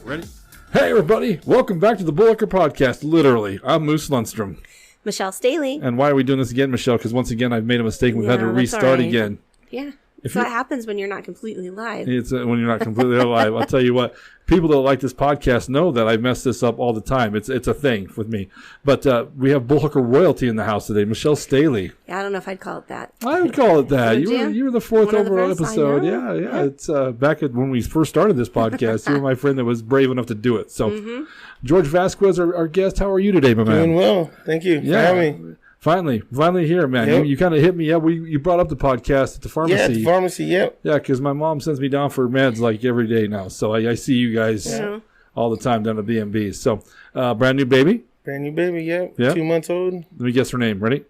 Ready? Hey, everybody. Welcome back to the Bullhucker podcast. Literally, I'm Moose Lundstrom. Michelle Staley. And why are we doing this again, Michelle? Because once again, I've made a mistake and we've had to restart again. Yeah. That's what happens when you're not completely live. It's when you're not completely live. I'll tell you what, people that like this podcast know that I mess this up all the time. It's a thing with me. But we have Bullhucker royalty in the house today. Michelle Staley. Yeah, I don't know if I'd call it that. I would call it that. You were the fourth overall episode. Yeah. It's back when we first started this podcast. You were my friend that was brave enough to do it. So, George Vasquez, our guest, how are you today, my man? Doing well. Thank you for having me. Finally here, man. Yep. You kind of hit me up. You brought up the podcast at the pharmacy. Yeah, at the pharmacy, yep. Yeah, because my mom sends me down for meds like every day now. So I see you guys all the time down at BMBs. So brand new baby? Brand new baby, yep. Yeah. 2 months old. Let me guess her name. Ready?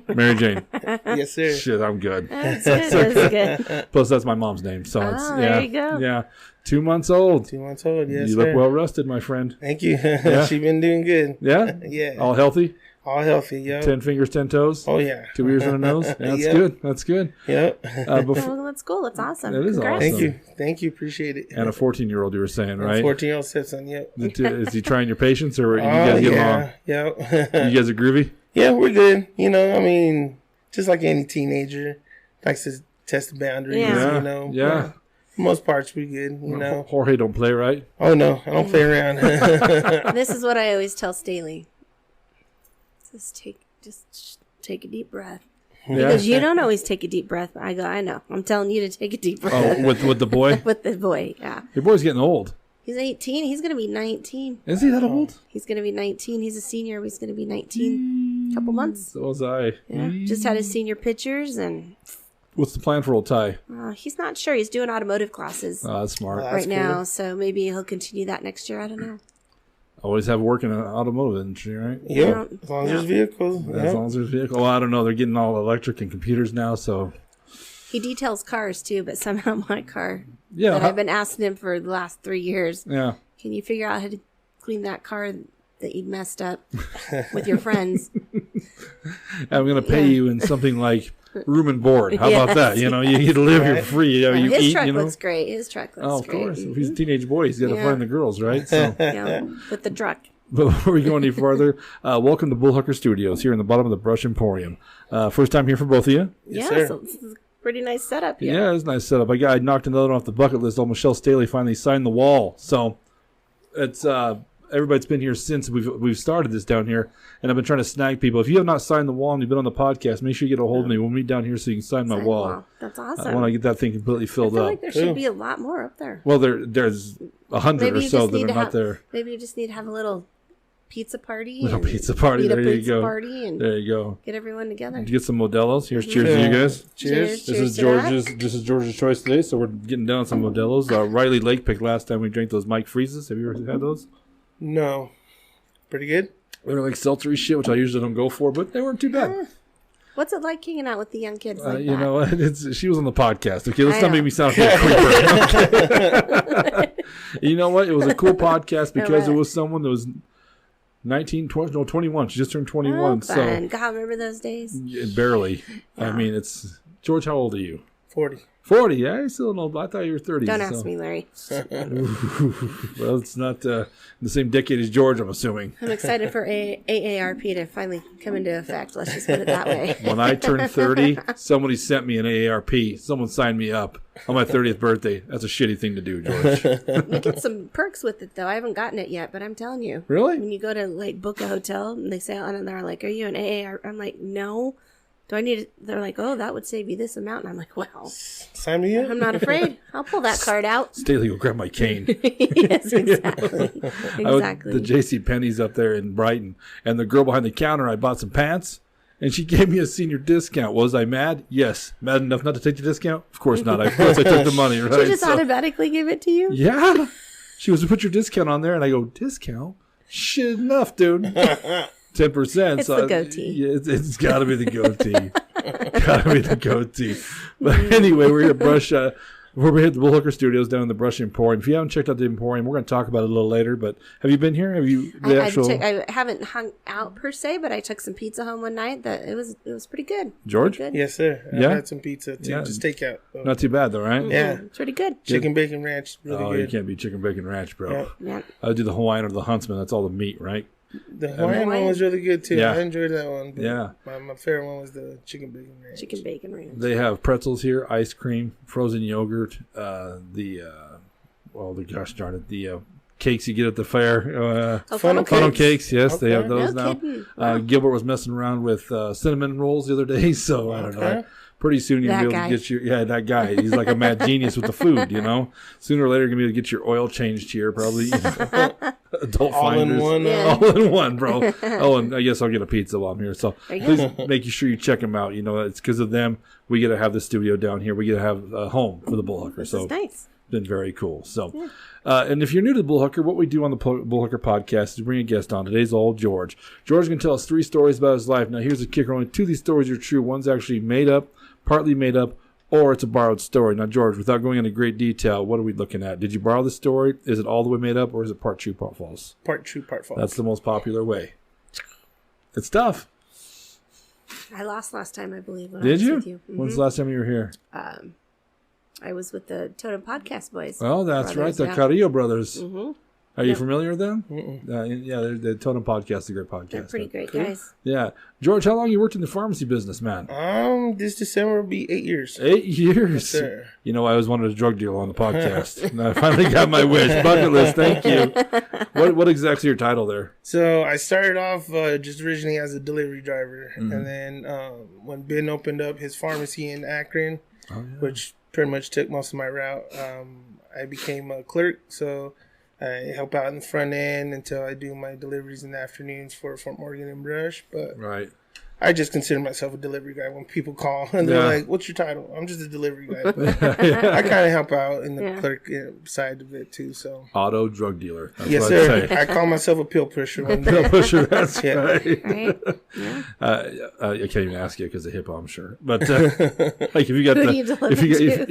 Mary Jane. Yes, sir. Shit, I'm good. That's good. Plus, that's my mom's name. So there you go. Yeah. 2 months old. 2 months old, yes, You look well rested, my friend. Thank you. Yeah. She been doing good. Yeah? Yeah. All healthy? All healthy, yep. 10 fingers, 10 toes? Oh, yeah. 2 ears and a nose? Yeah, that's Yep. good. That's good. Yep. Oh, that's cool. That's awesome. That is Congrats. awesome. Thank you. Appreciate it. And a 14-year-old, you were saying, right? 14-year-old stepson, yep. Is he trying your patience, or you guys get along? Yep. You guys are groovy? Yeah, we're good. You know, I mean, just like any teenager, likes to test the boundaries, Yeah. you know. Yeah. But for most parts, we good, you know. Jorge don't play, right? Oh, no. I don't play around. This is what I always tell Staley. Just take a deep breath. Yeah. Because you don't always take a deep breath. I go, I know. I'm telling you to take a deep breath. Oh, with the boy? With the boy, yeah. Your boy's getting old. He's 18. He's going to be 19. Is he that old? He's going to be 19. He's a senior. He's going to be 19. Couple months. So was I. Yeah. Just had his senior pictures, and What's the plan for old Ty? he's not sure. He's doing automotive classes Oh, that's smart. Wow. right That's now, cool. so maybe he'll continue that next year. I don't know. Always have work in an automotive industry, right? Yep. As long as there's vehicles. As Yep. long as there's vehicle. Well, I don't know. They're getting all electric and computers now, so. He details cars too, but somehow my car Yeah. that I've been asking him for the last 3 years. Yeah. Can you figure out how to clean that car that you messed up with your friends? I'm going to pay you in something like room and board. How about that? You know, you get to live here free. You know, you His eat, truck you know. looks great. His truck looks Oh, of great. course. If he's a teenage boy, he's got to Yeah. find the girls, right? So. Yeah, with the truck. Before we go any further, welcome to Bullhucker Studios here in the bottom of the Brush Emporium. First time here for both of you? Yeah, sir. so this is a pretty nice setup here. Yeah, it's a nice setup. I knocked another one off the bucket list. Old Michelle Staley finally signed the wall. So it's everybody's been here since we've started this down here, and I've been trying to snag people. If you have not signed the wall and you've been on the podcast, make sure you get a hold of me. We'll meet down here so you can sign my wall. That's I awesome. want to get that thing completely I filled feel up. like there should be a lot more up there. Well, there's 100 Maybe or you so just that need are to not have, there. maybe you just need to have a little pizza party. Little and pizza party. eat a There you pizza go. party and There you go. get everyone together. Did you get some Modelo's? Here's cheers to you guys. Cheers. This is George's choice today, so we're getting down some Modelo's. Riley Lake picked last time we drank those Mike Freezes. Have you ever had those? No. Pretty good. They were like seltzery shit, which I usually don't go for, but they weren't too bad. What's it like hanging out with the young kids like You that? know, she was on the podcast. Okay, let's I not know. make me sound like a creeper. You know what? It was a cool podcast because it was someone that was 19, 20, no, 21. She just turned 21. Oh, fun. God, remember those days? Barely. I mean, it's... George, how old are you? 40. 40, yeah, you're still an old. I thought you were 30. Don't ask me, Larry. Well, it's not the same decade as George, I'm assuming. I'm excited for AARP to finally come into effect. Let's just put it that way. When I turned 30, somebody sent me an AARP. Someone signed me up on my 30th birthday. That's a shitty thing to do, George. You get some perks with it, though. I haven't gotten it yet, but I'm telling you. Really? When you go to, like, book a hotel, and they say on it, they're like, are you an AARP? I'm like, no. Do I need it? They're like, oh, that would save you this amount. And I'm like, well, Sign me up. I'm not afraid. I'll pull that card out. Staley, go grab my cane. Yes, exactly. The J.C. Penney's up there in Brighton, and the girl behind the counter, I bought some pants, and she gave me a senior discount. Was I mad? Yes. Mad enough not to take the discount? Of course not. Of course I took the money, right? She just automatically give it to you? Yeah. She was to put your discount on there, and I go, discount? Shit enough, dude. 10%. It's the goatee. Yeah, it's got to be the goatee. Got to be the goatee. But anyway, we're here to brush Before we hit the Bullhucker Studios down in the Brush Emporium, if you haven't checked out the Emporium, we're going to talk about it a little later. But have you been here? Have you I haven't hung out per se, but I took some pizza home one night. That it was pretty good. George? Pretty good. Yes, sir. I had some pizza too. Just takeout. Not too bad though, right? Yeah, It's pretty good. chicken bacon ranch. Really good. You can't beat chicken bacon ranch, bro. Yeah. I would do the Hawaiian or the Huntsman. That's all the meat, right? The Hawaiian one was really good too. Yeah. I enjoyed that one. But Yeah. my favorite one was the chicken bacon ranch. Chicken bacon ranch. They have pretzels here, ice cream, frozen yogurt, gosh darn it, the cakes you get at the fair. Funnel Funnel cakes. cakes, yes, they have Okay. those No now. kidding. Wow. Gilbert was messing around with cinnamon rolls the other day, so I don't know. Okay. Pretty soon you'll That be able guy. to get that guy. He's like a mad genius with the food, you know. Sooner or later, you're going to be able to get your oil changed here, probably. Adult All finders. in one. Yeah. All in one, bro. Oh, and I guess I'll get a pizza while I'm here. So There you go. please make sure you check them out. You know, it's because of them we get to have the studio down here. We get to have a home for the Bullhucker. This So is nice. been very cool. So, and if you're new to the Bullhucker, what we do on the Bullhucker podcast is bring a guest on. Today's all George. George can tell us 3 stories about his life. Now, here's the kicker. Only 2 of these stories are true. One's actually made up, partly made up, or it's a borrowed story. Now, George, without going into great detail, what are we looking at? Did you borrow the story? Is it all the way made up, or is it part true, part false? Part true, part false. That's the most popular way. It's tough. I lost last time, I believe. When I Did was you? With you. When's the last time you were here? I was with the Totem Podcast boys. Oh, that's right. Brothers, The yeah. Carrillo brothers. Mm-hmm. Are you Yep. familiar with them? Yeah, the Totem Podcast is a great podcast. They're pretty great guys. Yeah. George, how long you worked in the pharmacy business, man? This December will be 8 years. 8 years. Yes, sir. You know, I always wanted a drug deal on the podcast. And I finally got my wish. Bucket list. Thank you. What exactly your title there? So I started off just originally as a delivery driver, and then when Ben opened up his pharmacy in Akron, which pretty much took most of my route, I became a clerk. So I help out in the front end until I do my deliveries in the afternoons for Fort Morgan and Brush. But Right. I just consider myself a delivery guy when people call and they're Yeah. like, "What's your title?" I'm just a delivery guy. I kind of help out in the Yeah. clerk side of it too. So Auto drug dealer. That's yes, what sir. I'd say. I call myself a pill pusher. One Pill day. pusher, that's Yeah. right. Right? Yeah. I can't even ask you because of HIPAA, I'm sure. But like if you got Who do you deliver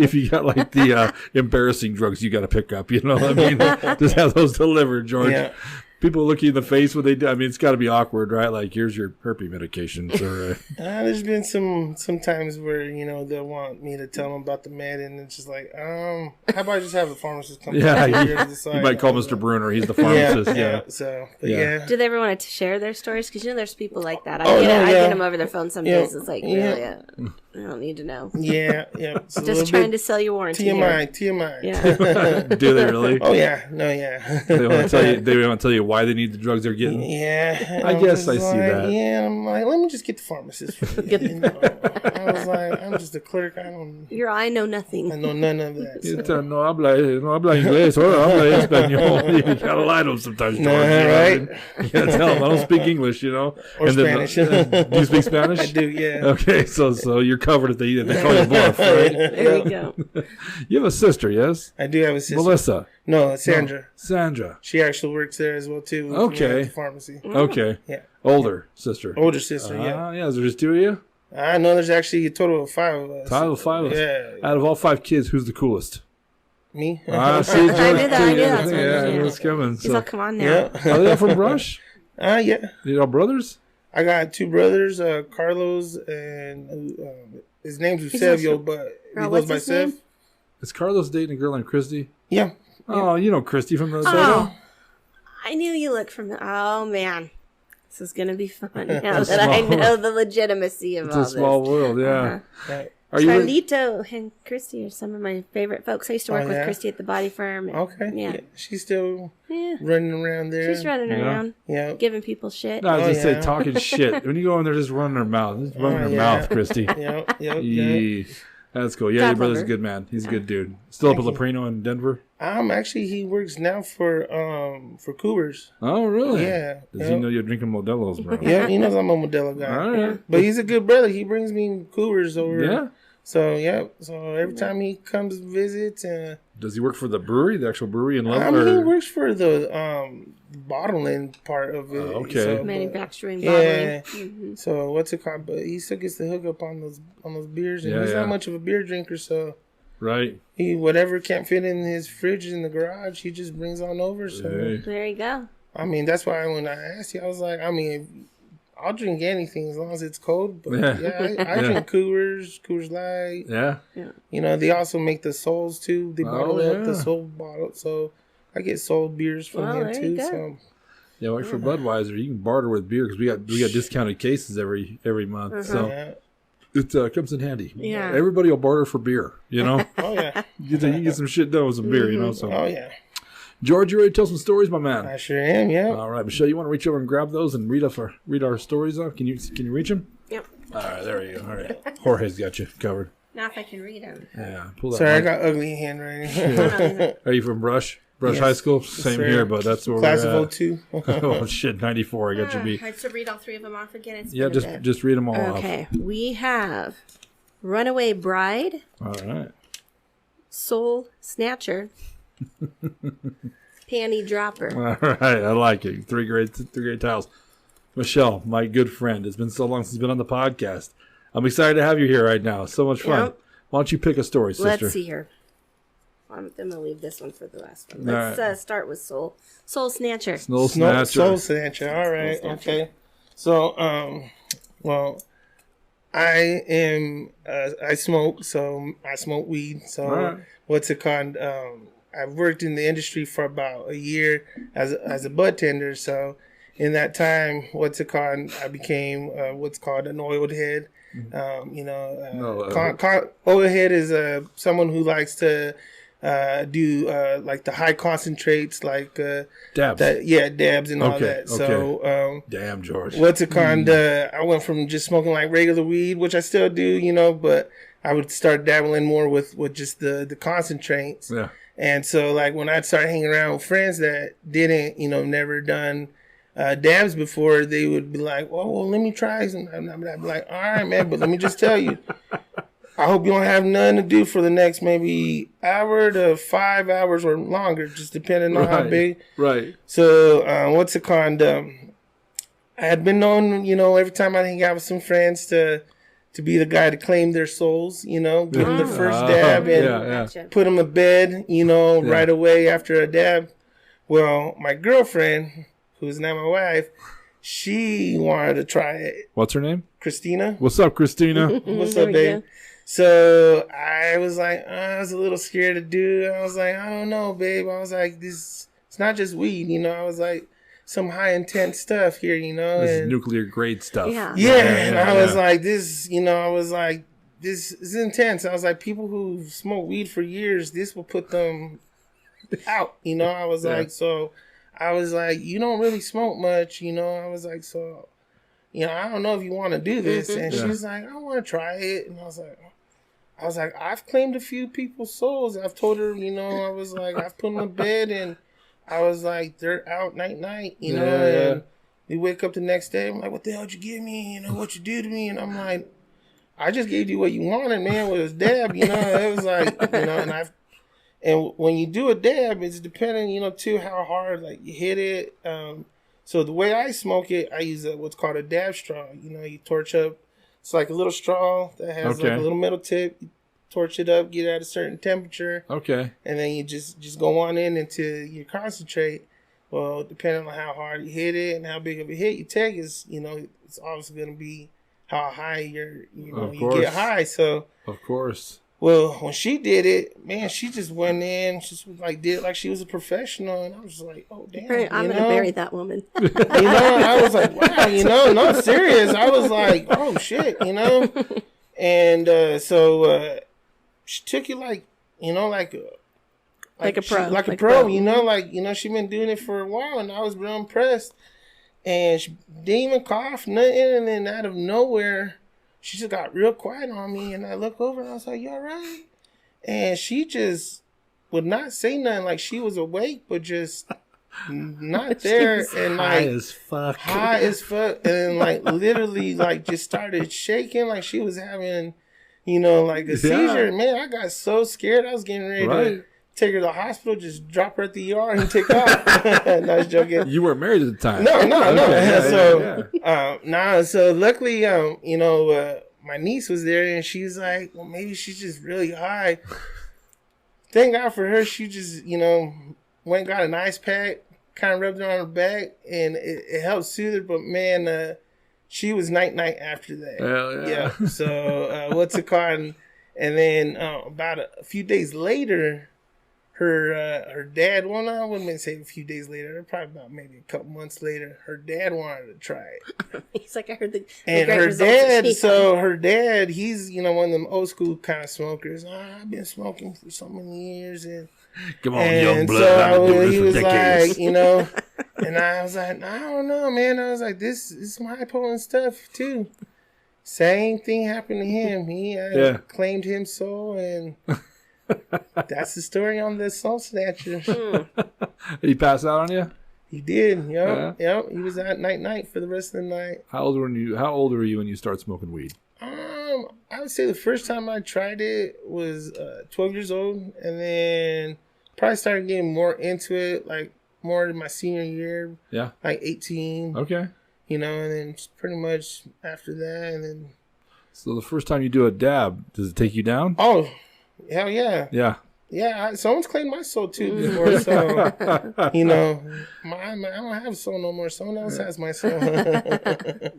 if you got like the embarrassing drugs you got to pick up, you know what I mean? Just have those delivered, George. Yeah. People look you in the face when they do. I mean, it's got to be awkward, right? Like, here's your herpes medications. Or There's been some times where they'll want me to tell them about the med, and it's just like, how about I just have the pharmacist come? yeah, here you, to decide? you might call Mr. Bruner. He's the pharmacist. Yeah. So, but Yeah. yeah. Do they ever want to share their stories? Because there's people like that. I Oh, get no, I yeah. get them over their phone some Yeah. days. It's like, Yeah. really, I don't need to know. Yeah, yeah. It's a Just little trying bit to sell you warranty. TMI, here. TMI. Yeah. Do they really? Oh yeah, no, yeah. They want to tell you. They want to tell you why they need the drugs they're getting. Yeah, I was guess I just see like, that. Yeah, I'm like, let me just get the pharmacist. For you, you know? I was like, I'm just a clerk. I I know nothing. know none of that. So. No habla inglés, or habla español. You gotta lie to them sometimes. George, Nah, you know what I right? mean? You gotta tell them I don't speak English, Or And then- Spanish. do you speak Spanish? I do, yeah. Okay, so you're covered if they call you bluff, right? There you go. You have a sister, yes? I do have a sister. Melissa. No, Sandra. Sandra. She actually works there as well too. with me Okay. at the pharmacy. Okay. Yeah. Older sister. Older sister. Yeah. Yeah, is there just 2 of you? I know there's actually a total of 5 of us. Total 5 of us. Yeah. Out of all 5 kids, who's the coolest? Me. See, I George, knew that. I knew that's what Yeah, I it knew was. it's coming. He's So. like, come on now. Yeah. Are they all from Brush? Yeah. You all brothers? I got 2 brothers, Carlos and his name's Eusebio, but he Girl, goes what's by his Sev. name? Is Carlos dating a girl named Christy? Yeah. Oh, you know Christy from the Oh, I knew you looked from the. Oh man, this is gonna be fun now that I know the legitimacy of It's all a small this. world, yeah. Right. Are you? Carlito and Christy are some of my favorite folks. I used to work with yeah? Christy at the body firm. and- Okay. Yeah. She's still Yeah. running around there. She's running Yeah. around, Yeah. giving people shit. No, I was Oh, just say yeah. talking shit. When you go in there, just running her mouth. Just running her yeah. mouth, Christy. Yep. Yep. Yee. That's cool. Yeah, God your brother's love a her. good man. He's a good dude. Still up at Thank you. Leprino in Denver. Actually, he works now for Cougars. Oh, really? Yeah. Does he know you're drinking Modelo's, bro? Yeah, he knows I'm a Modelo guy. All right. But he's a good brother. He brings me Cougars over. Yeah. So yeah. So every time he comes and visits, Does he work for the brewery, the actual brewery in I Level? mean, he works for the bottling part of it. okay. So, but- Manufacturing, Yeah. bottling. Mhm. So what's it called? But he still gets to hook up on those beers, and Yeah, he's yeah. not much of a beer drinker. So Right. Whatever can't fit in his fridge in the garage, he just brings on over. So There you go. I mean, that's why when I asked you, I was like, I mean, I'll drink anything as long as it's cold. But I drink Coors Light. Yeah. You know, they also make the Souls too. They bottle up the Soul bottle, so I get Soul beers from them too. So. Yeah, like for Budweiser, you can barter with beer because we got discounted cases every month. So it comes in handy. Yeah. Everybody will barter for beer, you know? Oh, yeah. You can get some shit done with some beer, you know? So. Oh, yeah. George, you ready to tell some stories, my man? I sure am, yeah. All right, Michelle, you want to reach over and grab those and read our stories off? Can you reach them? Yep. All right, there you go. All right. Jorge's got you covered. Now if I can read them. Yeah, pull that. Sorry, I got ugly handwriting. Are you from Brush High School? Same here, but that's where Class we're of at. 02. Oh, shit, 94. I got you beat. I have to read all 3 of them off again. It's Yeah, been a bit. just read them all off. Okay. We have Runaway Bride, All right. Soul Snatcher, Panty Dropper. All right, I like it. Three great titles. Michelle, my good friend, it's been so long since you've been on the podcast. I'm excited to have you here right now. So much fun. Yep. Why don't you pick a story, sister? Let's see here. I'm going to leave this one for the last one. Let's start with Soul Snatcher. Soul Snatcher. Soul Snatcher. All right. Okay. So, well, I am. I smoke. So I smoke weed. So what's it called? I've worked in the industry for about a year as a bud tender. So in that time, what's it called? I became what's called an oiled head. Oiled head is someone who likes to do like the high concentrates, like dabs. Dabs and all that. So damn, George. What's it called? I went from just smoking like regular weed, which I still do, you know, but I would start dabbling more with just the concentrates. Yeah. And so like when I'd start hanging around with friends that didn't, you know, never done dabs before, they would be like, "Oh, well, let me try some." And I'd be like, "All right, man, but let me just tell you, I hope you don't have nothing to do for the next maybe hour to 5 hours or longer, just depending on how big." Right. So what's it called? I had been known, you know, every time I hang out with some friends to be the guy to claim their souls, you know, give them their first dab and put them to bed, you know, right away after a dab. Well, my girlfriend, who's now my wife, she wanted to try it. What's her name? Christina. What's up, Christina? What's up, babe? So I was like, I was a little scared to do it. I was like, I don't know, babe. I was like, it's not just weed, you know. I was like, some high intense stuff here, you know. This is nuclear grade stuff. Yeah. And I was like, this, you know, I was like, this is intense. I was like, people who smoke weed for years, this will put them out, you know. I was like, so I was like, you don't really smoke much, you know. I was like, so, you know, I don't know if you want to do this. And she's like, I want to try it. And I was like, I've claimed a few people's souls. I've told her, you know, I was like, I've put them to bed and I was like, they're out night, you know, and we wake up the next day. I'm like, what the hell did you give me? You know, what you do to me? And I'm like, I just gave you what you wanted, man, with a dab, you know. It was like, you know, and when you do a dab, it's depending, you know, too, how hard, like, you hit it. So the way I smoke it, I use what's called a dab straw. You know, you torch up. It's like a little straw that has like a little metal tip. You torch it up, get it at a certain temperature. Okay. And then you just go on in until you concentrate. Well, depending on how hard you hit it and how big of a hit you take is, you know, it's obviously going to be how high you get high. So, of course. Well, when she did it, man, she just went in, she just like did it like she was a professional, and I was like, oh damn, I'm gonna bury that woman. You know, I was like, wow, you know, no, serious. I was like, oh shit, you know, and so she took it like, you know, like a pro, you know, like, you know, she been doing it for a while, and I was real impressed, and she didn't even cough, nothing, and then out of nowhere, she just got real quiet on me, and I look over and I was like, you all right? And she just would not say nothing, like she was awake, but just not there. And like high as fuck. And like literally like just started shaking like she was having, you know, like a seizure. Man, I got so scared. I was getting ready to take her to the hospital, just drop her at the ER and take off. No, I was joking. You weren't married at the time. No. So luckily, you know, my niece was there and she's like, well, maybe she's just really high. thank God for her. She just, went and got an ice pack, kind of rubbed it on her back, and it helped soothe her. But man, she was night after that. Hell yeah. So what's it called? And then about a few days later, her dad. Well, no, I wouldn't say a few days later. Probably about maybe a couple months later, her dad wanted to try it. He's like, I heard the and great her dad. results So her dad, he's one of them old school kind of smokers. I've been smoking for so many years, and come on, young blood. So he was decades. Like, and I was like, I don't know, man. I was like, this is some high potent stuff too. Same thing happened to him. He claimed him soul, and that's the story on the Soul Snatcher. Did he pass out on you? He did. Yep. He was out night for the rest of the night. How old were you when you started smoking weed? I would say the first time I tried it was 12 years old, and then probably started getting more into it, like more in my senior year. Yeah. Like 18. Okay. And then pretty much after that, and then. So the first time you do a dab, does it take you down? Oh, hell yeah. Yeah. Yeah, someone's claimed my soul too before, so I don't have soul no more. Someone else has my soul.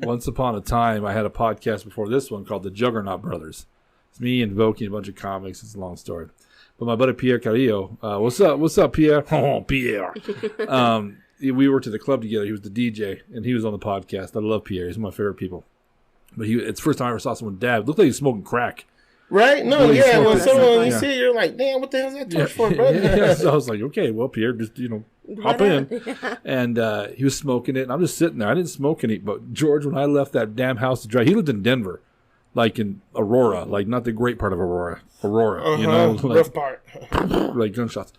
Once upon a time, I had a podcast before this one called the Juggernaut Brothers. It's me and Voki and a bunch of comics. It's a long story. But my buddy Pierre Carrillo, what's up, Pierre? Oh, Pierre. We worked at the club together. He was the DJ, and he was on the podcast. I love Pierre. He's one of my favorite people. But it's the first time I ever saw someone dab. It looked like he was smoking crack. Right? No, yeah. When someone you see, you're like, damn, what the hell is that torch for, brother? Yeah. So I was like, okay, well, Pierre, just hop in. And he was smoking it, and I'm just sitting there. I didn't smoke any, but George, when I left that damn house to dry, he lived in Denver, like in Aurora, like not the great part of Aurora, like, rough part, like gunshots.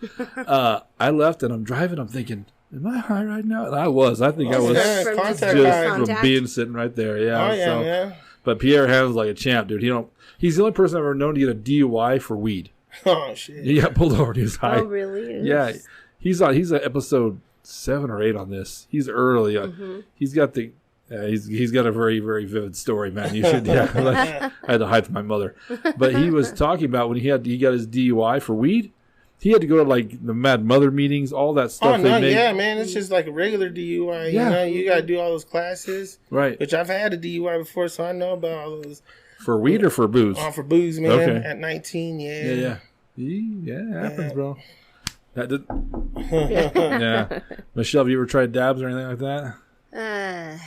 I left, and I'm driving. I'm thinking, am I high right now? And I was. I think I was just from being sitting right there. Yeah. Oh yeah, man. But Pierre handles like a champ, dude. He's the only person I've ever known to get a DUI for weed. Oh shit! He got pulled over and he was high. Oh really? Yeah, he's at episode 7 or 8 on this. He's early. He's got he's got a very, very vivid story, man. You should. Yeah, I had to hide from my mother. But he was talking about when he got his DUI for weed. He had to go to like the Mad Mother meetings, all that stuff. Oh no, yeah, man, it's just like a regular DUI. Yeah. You got to do all those classes, right? Which I've had a DUI before, so I know about all those. For weed or for booze? For booze, man. Okay. At 19, yeah. Yeah, it happens, bro. That did. Yeah. Michelle, have you ever tried dabs or anything like that?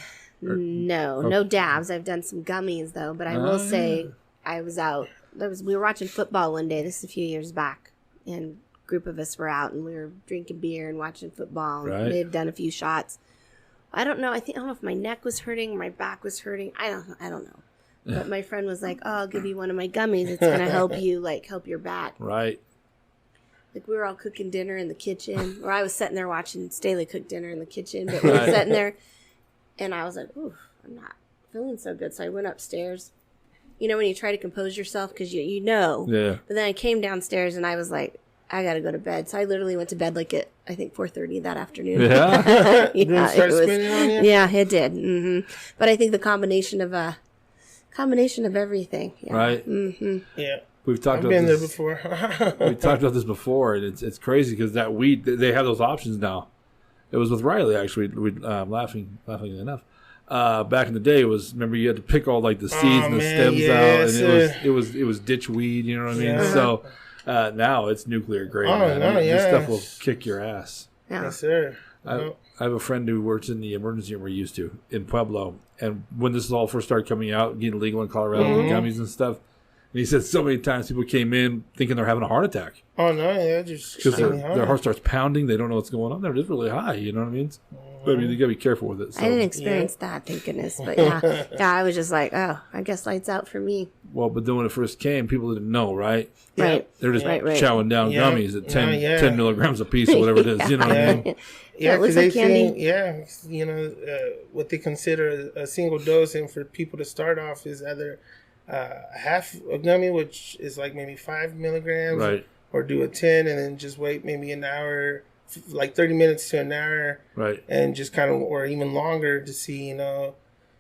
No dabs. I've done some gummies though, but I will say I was out. We were watching football one day. This is a few years back, and a group of us were out and we were drinking beer and watching football. And they had done a few shots. I don't know. I don't know if my neck was hurting, or my back was hurting. I don't know. But my friend was like, "Oh, I'll give you one of my gummies. It's gonna help you, help your back." Right. Like we were all cooking dinner in the kitchen, or I was sitting there watching Staley cook dinner in the kitchen. But we were sitting there, and I was like, "Ooh, I'm not feeling so good." So I went upstairs. When you try to compose yourself because you know. Yeah. But then I came downstairs and I was like, I gotta go to bed. So I literally went to bed at I think 4:30 that afternoon. Yeah. Yeah, it did. Mm-hmm. But I think the combination of everything. Yeah. Right. Mm-hmm. Yeah. We've talked about there before. We've talked about this before, and it's crazy because that weed, they have those options now. It was with Riley actually. We laughing enough. Back in the day, remember you had to pick all like the seeds and the stems out, and it was ditch weed. You know what I mean? Yeah. So now it's nuclear grade. This stuff will kick your ass. Yeah. Yes, sir. I have a friend who works in the emergency room we used to in Pueblo, and when this all first started coming out, getting legal in Colorado, the gummies and stuff, and he said so many times people came in thinking they're having a heart attack. Oh no, yeah, just because their heart starts pounding, they don't know what's going on. They're just really high. You know what I mean? But I mean, you gotta be careful with it. So. I didn't experience that, thank goodness. But yeah, I was just like, oh, I guess lights out for me. Well, but then when it first came, people didn't know, right? Right. They're just chowing down gummies at 10 milligrams a piece or whatever it is. You know what I mean? Yeah, it looks like candy. What they consider a single dose, and for people to start off is either half a gummy, which is like maybe 5 milligrams, right? Or do a 10 and then just wait maybe an hour, like 30 minutes to an hour, right? And just kind of, or even longer to see,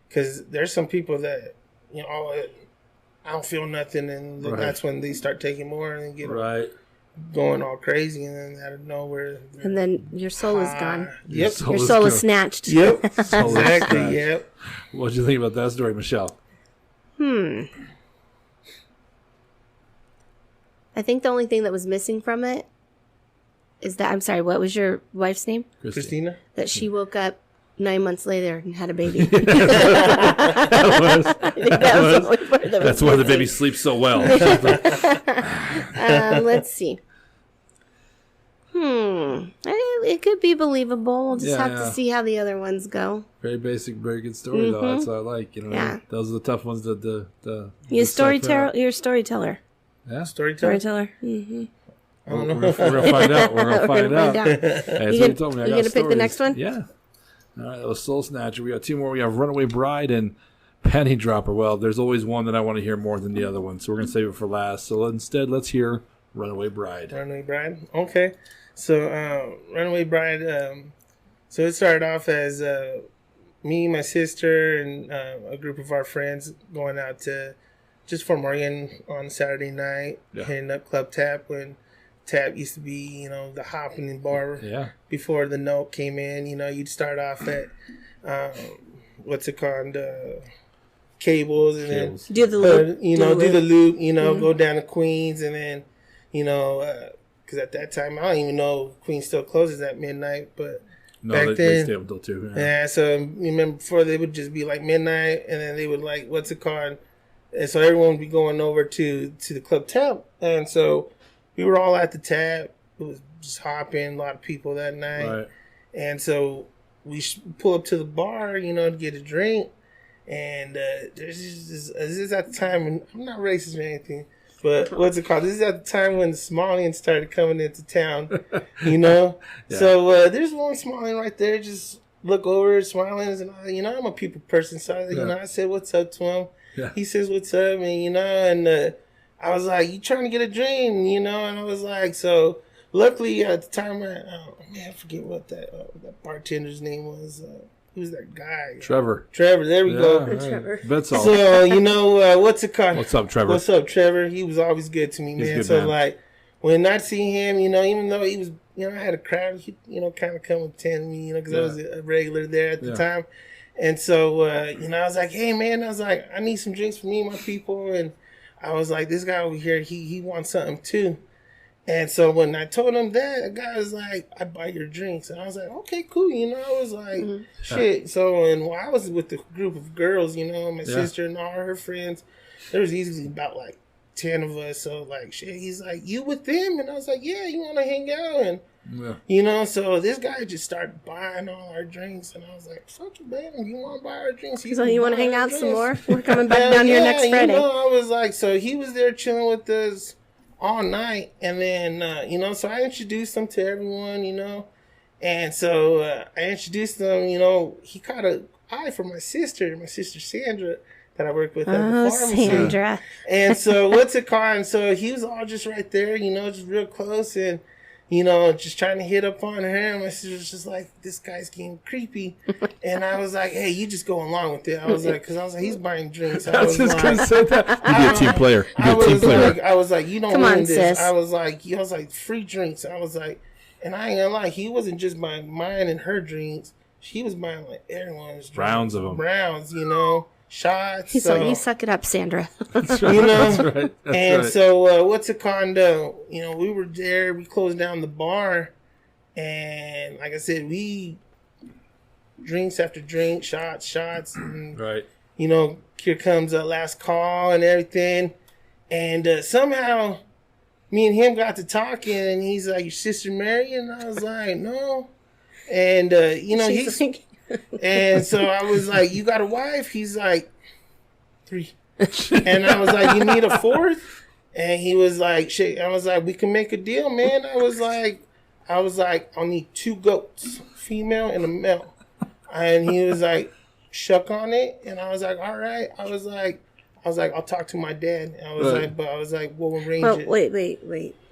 because there's some people that, I don't feel nothing, and that's when they start taking more and get going all crazy, and then out of nowhere, and then your soul is gone. Yep, your soul is snatched. Yep, exactly. Yep. What do you think about that story, Michelle? I think the only thing that was missing from it is that, I'm sorry, what was your wife's name? Christina. That she woke up 9 months later and had a baby. That's why the baby sleeps so well. Let's see. It could be believable. We'll just have to see how the other ones go. Very basic, very good story though. That's what I like. Those are the tough ones. You're a storyteller. Yeah, storyteller. Mm-hmm. We're gonna find out. We're gonna find out. Hey, you gonna pick the next one? Yeah. All right, that was Soul Snatcher. We got two more. We have Runaway Bride and Penny Dropper. Well, there's always one that I want to hear more than the other one, so we're gonna save it for last. So instead, let's hear Runaway Bride. Runaway Bride. Okay. So Runaway Bride. So it started off as me, my sister, and a group of our friends going out to just from Oregon on Saturday night, hitting up Club Tap when Tap used to be, the hopping bar. Yeah. Before the note came in, you'd start off at what's it called, Cables, and then do the loop, go down to Queens, and then because at that time I don't even know Queens still closes at midnight, but back then they stay up until 2. Yeah, so remember before they would just be like midnight, and then they would like what's it called, and so everyone would be going over to the Club Tap, and so we were all at the Tap. It was just hopping, a lot of people that night. Right. And so we pull up to the bar, to get a drink. And this is at the time when, I'm not racist or anything, but what's it called? This is at the time when the Somalians started coming into town, Yeah. So there's one Somalian right there, just look over, smiling. And I'm a people person, so I said, what's up to him? Yeah. He says, what's up? And, I was like, you trying to get a drink, and I was like, so luckily at the time, I forget what that bartender's name was. Who's that guy? Trevor, there we go. Right. Trevor. That's all. So, what's it called? What's up, Trevor? What's up, Trevor? He was always good to me, man. Good, so, man. like, when I'd see him, even though he was, I had a crowd, he, kind of come and attend me, because I was a regular there at the time. And so, I was like, hey, man, I need some drinks for me and my people, and I was like, this guy over here, he wants something too. And so when I told him that, the guy was like, I buy your drinks. And I was like, okay, cool. I was like, shit. So, and while I was with the group of girls, my sister and all her friends, there was easily about like 10 of us. So like, shit, he's like, you with them? And I was like, yeah, you want to hang out? And, so this guy just started buying all our drinks. And I was like, fuck you, man. You want to buy our drinks? So you want to hang out some more? We're coming back down here next Friday. I was like, so he was there chilling with us all night. And then, so I introduced him to everyone, And so I introduced him, he caught an eye for my sister Sandra, that I work with at the pharmacy. Sandra. And so what's it called? And so he was all just right there, just real close, and just trying to hit up on her. And my sister was just like, this guy's getting creepy. And I was like, hey, you just go along with it. I was like, he's buying drinks. I was just going to say that. You be a team player. I was like, you don't Come win on, this. sis. I was like, free drinks. I was like, and I ain't gonna lie, he wasn't just buying mine and her drinks. She was buying like everyone's drinks. Rounds of them. Shots. He's like, you suck it up, Sandra. That's right. That's right. And so, what's it called? We were there. We closed down the bar, and like I said, we drinks after drink, shots, and, right. Here comes a last call and everything, and somehow me and him got to talking, and he's like, "Your sister Mary?" And I was like, "No," and he's. And so I was like, you got a wife? He's like, 3. And I was like, you need a 4th? And he was like, shit. I was like, we can make a deal, man. I was like, I'll need 2 goats, female and a male. And he was like, shuck on it. And I was like, all right. I was like, I'll talk to my dad. And I was like, we'll arrange it. Wait.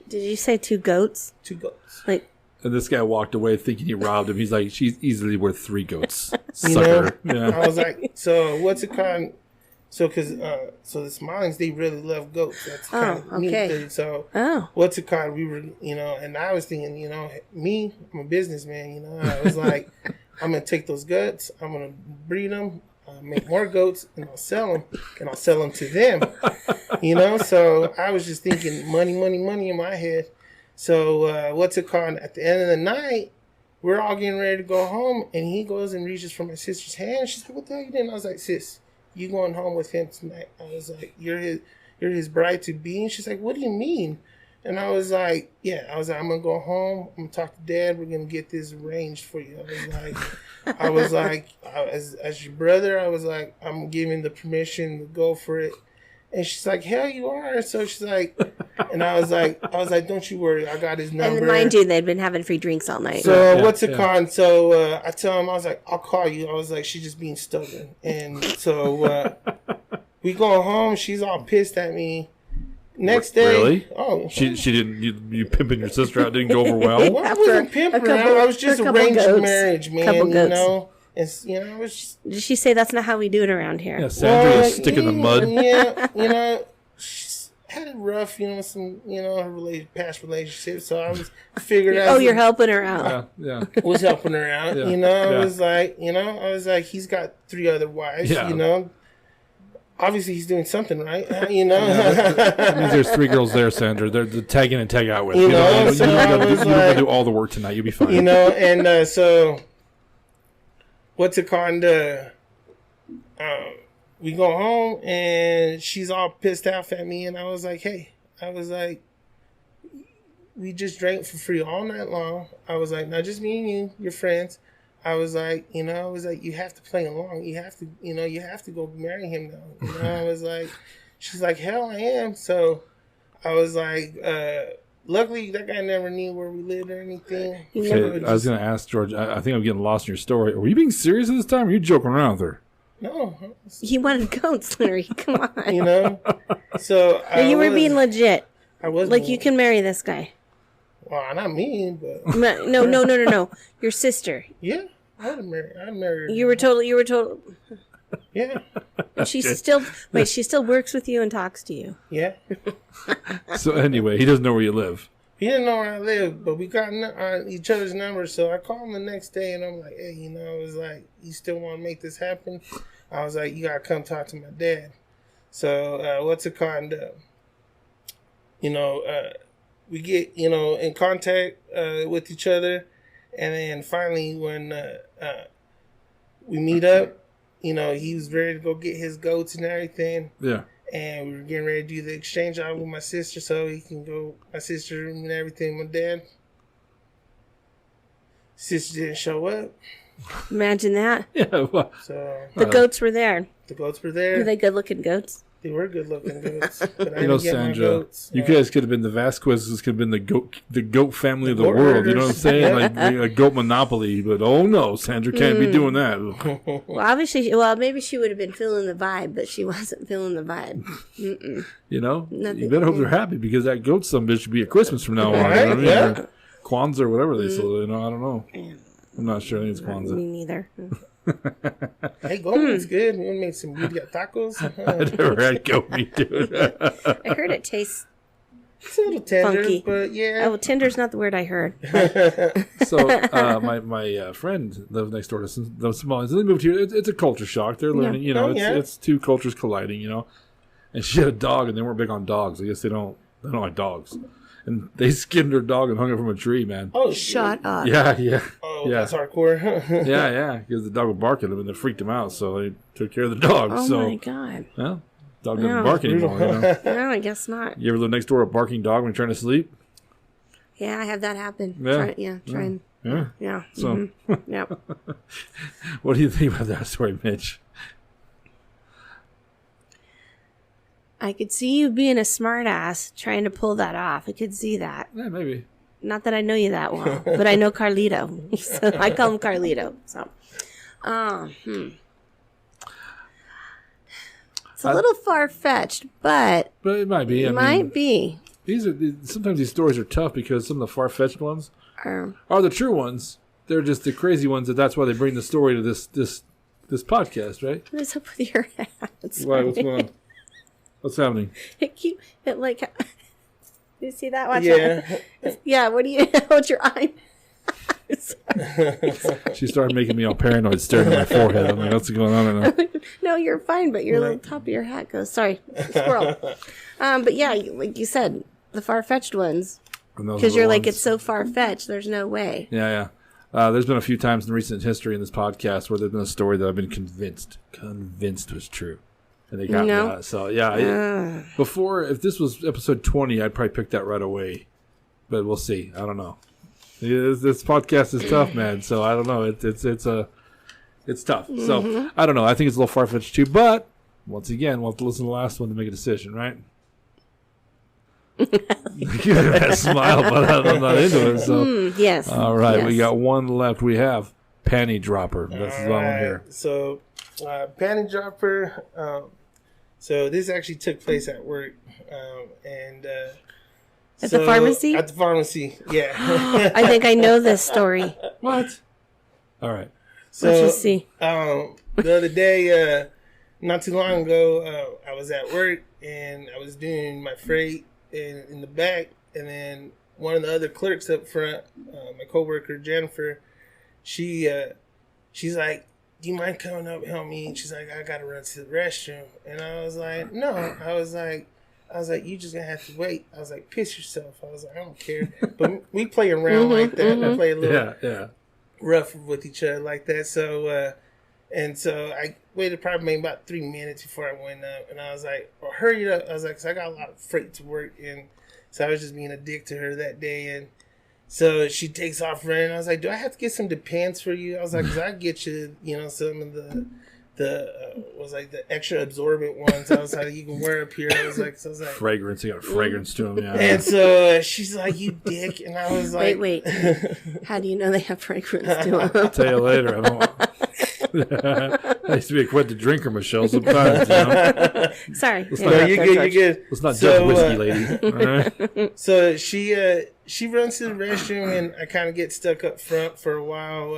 Did you say 2 goats? 2 goats. Like. And this guy walked away thinking he robbed him. He's like, she's easily worth 3 goats. Sucker. Yeah. I was like, so what's it called? So, the Smilings, they really love goats. That's kind of neat. Okay. So, what's it called? We were, and I was thinking, I'm a businessman, I was like, I'm going to take those guts, I'm going to breed them, make more goats, and I'll sell them to them, So, I was just thinking money in my head. So, what's it called? At the end of the night, we're all getting ready to go home, and he goes and reaches for my sister's hand. She's like, what the hell you doing? I was like, sis, you going home with him tonight? I was like, you're his bride to be? And she's like, what do you mean? And I was like, yeah. I was like, I'm gonna go home. I'm gonna talk to Dad. We're gonna get this arranged for you. I was like, as your brother, I was like, I'm giving the permission to go for it. And she's like, hell, you are. So she's like, and I was like, don't you worry, I got his number. And mind you, they'd been having free drinks all night. So what's it called? So I tell him, I was like, I'll call you. I was like, she's just being stubborn. And so we go home. She's all pissed at me. Next day, really? Oh, she didn't. You pimping your sister out didn't go over well. Well, I wasn't pimping her out. I was just arranging marriage, man. It's, it was just... Did she say that's not how we do it around here? Yeah, Sandra was sticking the mud. Yeah, she's had it rough, some, past relationships. So I was figured out. Oh, you're helping her out. Yeah. Was helping her out. I was like, he's got 3 other wives. Obviously he's doing something right. That means there's 3 girls there, Sandra. They're the tag in and tag out with. You don't got to do all the work tonight. You'll be fine. And so. What's it called? We go home and she's all pissed off at me, and I was like, we just drank for free all night long. I was like, not just me and you, your friends. I was like, you have to play along. You have to go marry him now. I was like, she's like, hell, I am. So I was like, luckily, that guy never knew where we lived or anything. Okay, I was going to ask George. I think I'm getting lost in your story. Were you being serious this time? Or are you joking around with her? No. He wanted goats, Larry. Come on. So you were being legit. I was like you can marry this guy. Well, not me, but no. Your sister. Yeah, I'd marry her. You were told. Yeah. And she still she still works with you and talks to you. Yeah. So anyway, he doesn't know where you live. He didn't know where I live, but we got each other's numbers. So I called him the next day, and I'm like, hey, I was like, you still want to make this happen? I was like, you got to come talk to my dad. So what's it called? We get, in contact with each other. And then finally when we meet up, he was ready to go get his goats and everything. Yeah. And we were getting ready to do the exchange out with my sister so he can go, my sister and everything, my dad. Sister didn't show up. Imagine that. Yeah. Well, so the goats were there. The goats were there. Were they good looking goats? They were good looking goats. But I didn't get Sandra, my goats. you guys could have been the Vasquez's, could have been the goat family of the world. Herders. You know what I'm saying? Like a goat monopoly. But oh no, Sandra can't be doing that. Well, obviously, maybe she would have been feeling the vibe, but she wasn't feeling the vibe. Mm-mm. You better hope they're happy because that goat bitch should be at Christmas from now on. Right? You know what I mean? Yeah. Or Kwanzaa or whatever they say. I don't know. I'm not sure. I think it's Kwanzaa. Me neither. Hey, goat meat's good. We make some birria tacos. I never had goat meat, dude. I heard it tastes it's a little tender, funky. But yeah. Oh, well, tender's not the word I heard. So my friend lives next door to the Somalians. They moved here. It's a culture shock. They're learning. It's 2 cultures colliding. And she had a dog, and they weren't big on dogs. I guess they don't like dogs. And they skinned her dog and hung it from a tree, man. Oh, shut up. Yeah. Oh, that's hardcore. yeah. Because the dog would bark at him, and it freaked him out. So they took care of the dog. Oh, my God. Well, dog doesn't bark anymore. No, I guess not. You ever live next door to a barking dog when you're trying to sleep? Yeah, I have that happen. Yeah. Trying. Yeah. So, yeah. What do you think about that story, Mitch? I could see you being a smart ass trying to pull that off. I could see that. Yeah, maybe. Not that I know you that well, but I know Carlito. So I call him Carlito. So, it's a little far-fetched, but it might be. It might be. Sometimes these stories are tough because some of the far-fetched ones are the true ones. They're just the crazy ones. That's why they bring the story to this this podcast, right? What is up with your hat? Why? What's going on? What's happening? It like. You see that? Watch Yeah. it. Yeah. What do you? What's your eye? She started making me all paranoid, staring at my forehead. I'm like, what's going on right now? No, you're fine, but your little top of your hat goes. Sorry, squirrel. But yeah, like you said, the far-fetched ones. Because you're like, it's so far-fetched. There's no way. Yeah. There's been a few times in recent history in this podcast where there's been a story that I've been convinced was true. And they got me that. So, yeah. Before, if this was episode 20, I'd probably pick that right away. But we'll see. I don't know. This podcast is tough, man. So, I don't know. It's tough. So, I don't know. I think it's a little far-fetched, too. But, once again, we'll have to listen to the last one to make a decision, right? You have that smile, but I'm not into it. So, yes. All right, yes. We got one left. We have Panty Dropper. That's the one here. So, Panty Dropper. So this actually took place at work, and at the pharmacy. At the pharmacy, yeah. I think I know this story. What? All right. So, what you see? The other day, not too long ago, I was at work and I was doing my freight in the back, and then one of the other clerks up front, my coworker Jennifer, she's like, "Do you mind coming up and help me?" And she's like, "I gotta run to the restroom." And I was like, "No." I was like, "You just gonna have to wait." I was like, "Piss yourself." I was like, "I don't care." But we play around like that. I play a little rough with each other like that. So so I waited probably maybe about 3 minutes before I went up, and I was like, "Well, hurry up." I was like, "'Cause I got a lot of freight to work," and so I was just being a dick to her that day. And so she takes off running. I was like, "Do I have to get some Depends for you?" I was like, "'Cause I get you, some of the extra absorbent ones." I was like, "You can wear up here." I was like, fragrance. You got a fragrance to them, yeah. And so she's like, "You dick," and I was like, "Wait. How do you know they have fragrance to them?" I'll tell you later. I used to be a quite the drinker, Michelle. Sometimes, Sorry. You're good. Let's not judge whiskey, lady. All right. So she runs to the restroom, and I kind of get stuck up front for a while,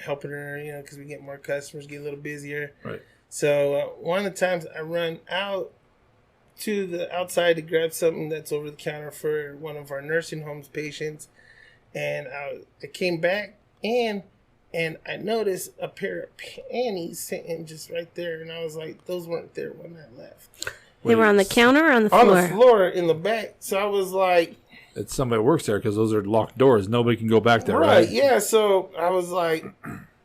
helping her, because we get more customers, get a little busier. Right. So one of the times I run out to the outside to grab something that's over the counter for one of our nursing homes patients, and I came back and I noticed a pair of panties sitting just right there, and I was like, those weren't there when I left. They were on the counter or on the floor? On the floor in the back. So I was like, it's somebody that works there because those are locked doors. Nobody can go back there, right? Yeah. So I was like,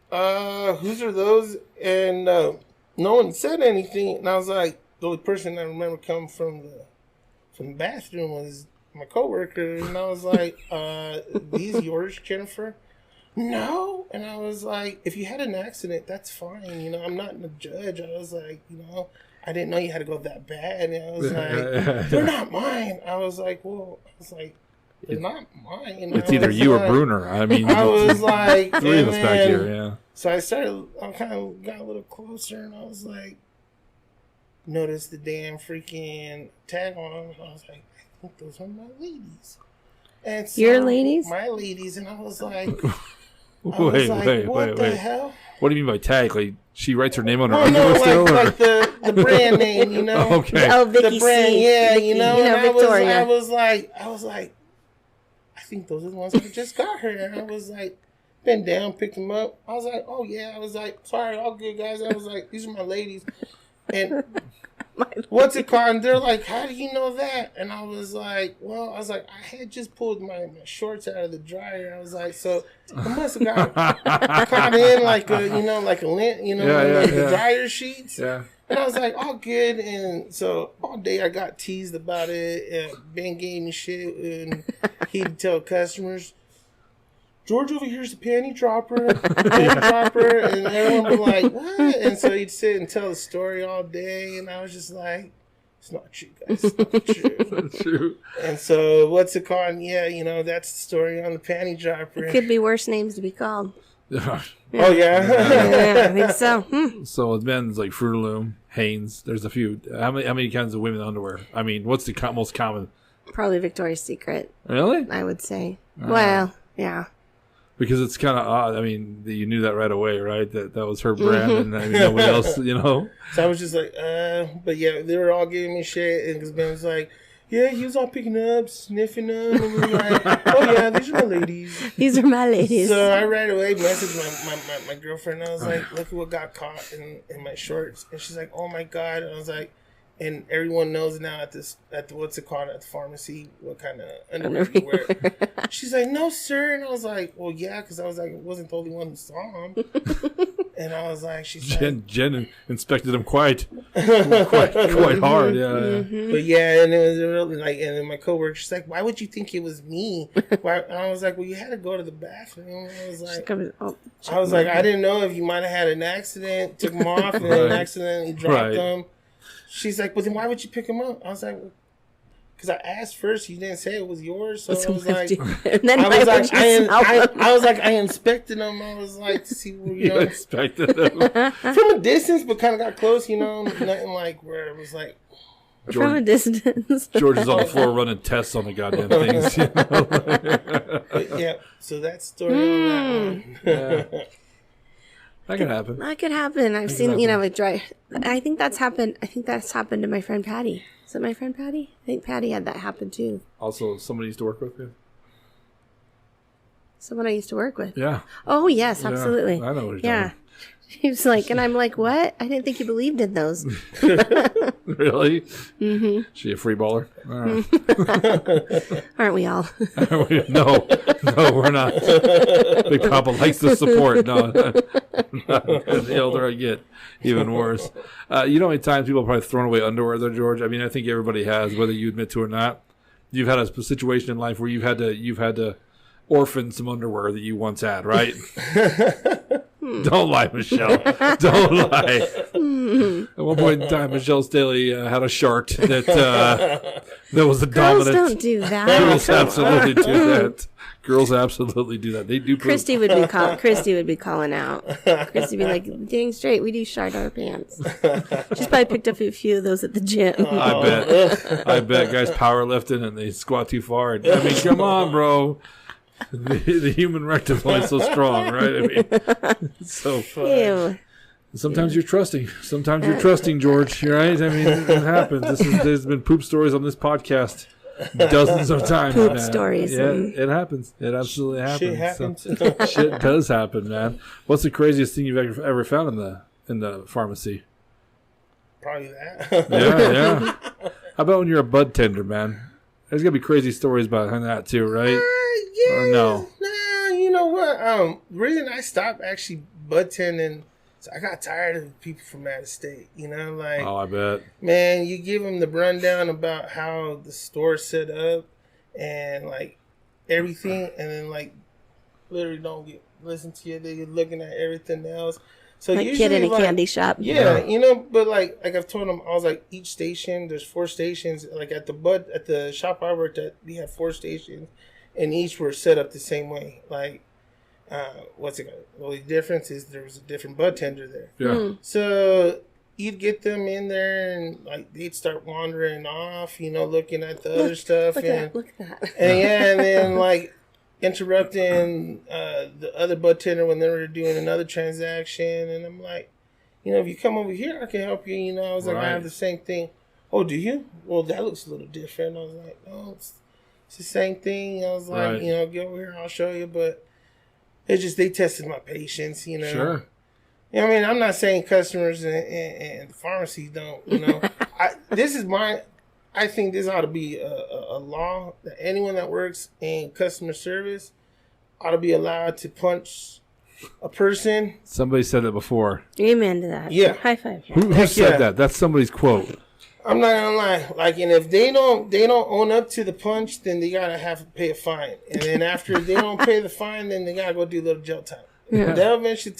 whose are those? And no one said anything. And I was like, the only person I remember coming from the bathroom was my coworker. And I was like, these yours, Jennifer? No. And I was like, if you had an accident, that's fine. I'm not a judge. I was like, I didn't know you had to go that bad. And I was like, they're not mine. I was like, they're not mine. It's either you or Bruner. I mean, I was like, three of us back here, yeah. So I kind of got a little closer, and I was like, noticed the damn freaking tag on them. I was like, I think those are my ladies. And so, your ladies? My ladies. And I was like, wait. What the hell? What do you mean by tag? Like, she writes her name on her underwear still? Like the brand name, Okay. Oh, Vicky the brand, C. yeah, Vicky, and Victoria. I was like, I think those are the ones I just got her. And I was like, bent down, picked them up. I was like, oh yeah. I was like, sorry, all good guys. I was like, these are my ladies. And what's it called? And they're like, how do you know that? And I was like, I had just pulled my shorts out of the dryer. I was like, so I must have got caught in like a lint, the dryer sheets. Yeah. And I was like, all good. And so all day I got teased about it. Ben gave me shit, and he'd tell customers, George over here's the panty dropper, and everyone would be like, what? And so he'd sit and tell the story all day, and I was just like, it's not true, guys. It's not true. It's not true. And so what's it called? Yeah, that's the story on the panty dropper. It could be worse names to be called. Oh, yeah? I think so. So with men, it's like Fruit of the Loom, Hanes. There's a few. How many kinds of women underwear? I mean, what's the most common? Probably Victoria's Secret. Really? I would say. Well, yeah. Because it's kind of odd. I mean, you knew that right away, right? That was her brand, and I mean, nobody else, you know. So I was just like, but yeah, they were all giving me shit, and because Ben was like, yeah, he was all picking up, sniffing them, and we were like, oh yeah, these are my ladies. These are my ladies. So I right away messaged my girlfriend. And I was like, look at what got caught in my shorts, and she's like, oh my god. And I was like, and everyone knows now at the what's it called at the pharmacy what kind of underwear you wear. She's like, no sir, and I was like, well yeah, because I was like, I wasn't the only one who saw him. And I was like, Jen inspected him quite hard, yeah. But yeah, and it was really like, and then my coworker, she's like, why would you think it was me? Why? And I was like, well, you had to go to the bathroom. I was like, I didn't know if you might have had an accident, took them off, and then accidentally dropped them. She's like, well, then why would you pick them up? I was like, because I asked first. You didn't say it was yours, so I was like, I inspected them. I was like, to see where you inspected them from a distance, but kind of got close. You know, nothing like where it was like from a distance. George is on the floor running tests on the goddamn things. You know? But, yeah, so that's story on that one. Yeah. That could happen. That could happen. I've seen, you know, I think that's happened. I think that's happened to my friend Patty. Is it my friend Patty? I think Patty had that happen too. Also, somebody used to work with you? Someone I used to work with. Yeah. Oh, yes, absolutely. I know what you're talking about. He was like, and I'm like, what? I didn't think you believed in those. Really? Mm-hmm. She a free baller? Aren't we all? No, we're not. Big Papa likes the support. No. The older I get, even worse. You know how many times people have probably thrown away underwear though, George? I mean, I think everybody has, whether you admit to it or not. You've had a situation in life where you've had to orphan some underwear that you once had, right? Don't lie, Michelle. Don't lie. At one point in time, Michelle Staley had a shark that was the dominant. Girls don't do that. Girls absolutely do that. Girls absolutely do that. They do. Christy would be calling out. Christy would be like, "Dang straight, we do shart our pants." She's probably picked up a few of those at the gym. I bet guys powerlifting and they squat too far. I mean, come on, bro. The human rectum is only so strong, right? I mean, so sometimes you're trusting. Sometimes you're trusting, George. Right? I mean, it happens. There's been poop stories on this podcast dozens of times. Poop stories. Yeah, it happens. It absolutely happens. Shit happens. So, shit does happen, man. What's the craziest thing you've ever found in the pharmacy? Probably that. Yeah. How about when you're a bud tender, man? There's gonna be crazy stories behind that too, right? Yeah. Or no? Nah, you know what? The reason I stopped actually bud tending, so I got tired of people from out of state. You know, like, oh, I bet. Man, you give them the rundown about how the store's set up and like everything, and then like literally don't listen to you. They're looking at everything else. So like kid in a candy shop. Yeah, you know, but like I've told them, I was like, each station, there's 4 stations. Like at the shop I worked at, we had 4 stations, and each were set up the same way. Like, what's it called? Well, the difference is there was a different bud tender there. Yeah. So you'd get them in there, and like they'd start wandering off, you know, looking at the other stuff, look at that. And then like interrupting the other bud tender when they were doing another transaction, and I'm like, you know, if you come over here, I can help you. You know, I was like, I have the same thing. Oh, do you? Well, that looks a little different. I was like, no, it's the same thing. I was like, you know, get over here, I'll show you. But it's just they tested my patience, you know. Sure. You know what I mean? I'm not saying customers and the pharmacy don't, you know. I think this ought to be a law that anyone that works in customer service ought to be allowed to punch a person. Somebody said it before. Amen to that. Yeah. High five. Who said that? That's somebody's quote. I'm not gonna lie. Like, and if they don't own up to the punch, then they gotta have to pay a fine. And then after they don't pay the fine, then they gotta go do a little jail time. Yeah. They'll eventually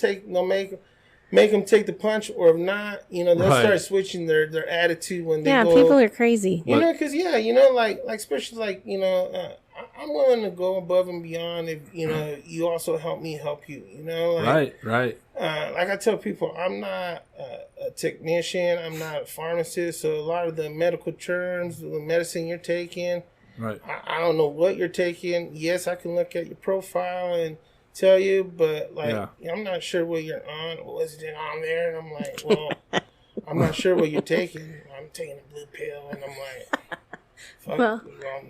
make them take the punch, or if not, you know, they'll start switching their attitude when they go. Yeah, people are crazy. You know, because you know, like especially like, you know, I'm willing to go above and beyond if, you know, you also help me help you. You know, like, right. Like I tell people, I'm not a technician, I'm not a pharmacist, so a lot of the medical terms, the medicine you're taking, right, I don't know what you're taking. Yes, I can look at your profile and tell you, but like I'm not sure what you're on. Was it on there? And I'm like, well, I'm not sure what you're taking. I'm taking a blue pill, and I'm like, fuck, well,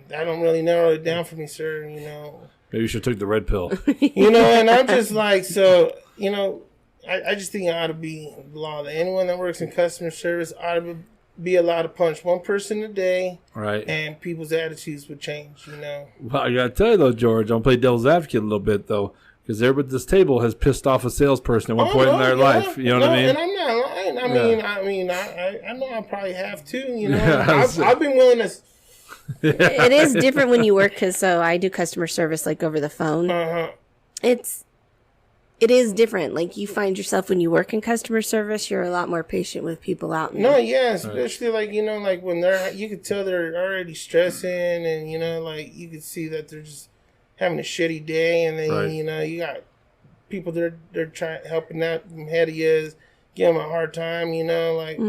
that don't really narrow it down for me, sir. You know, maybe you should take the red pill. You know, and I'm just like, so you know, I just think it ought to be law that anyone that works in customer service ought to be allowed to punch one person a day, right? And people's attitudes would change. You know. Well, I gotta tell you though, George, I'll play devil's advocate a little bit though. Because everybody at this table has pissed off a salesperson at one point in their life. You know what I mean? And I'm not lying. I know I probably have too. You know, I've been willing to. It is different when you work because I do customer service like over the phone. It is different. Like you find yourself when you work in customer service, you're a lot more patient with people out there. No, yeah, especially like you know, like when you could tell they're already stressing, and you know, like you could see that they're just having a shitty day, and then you know you got people they're trying helping out ahead of you, give them a hard time, you know. Like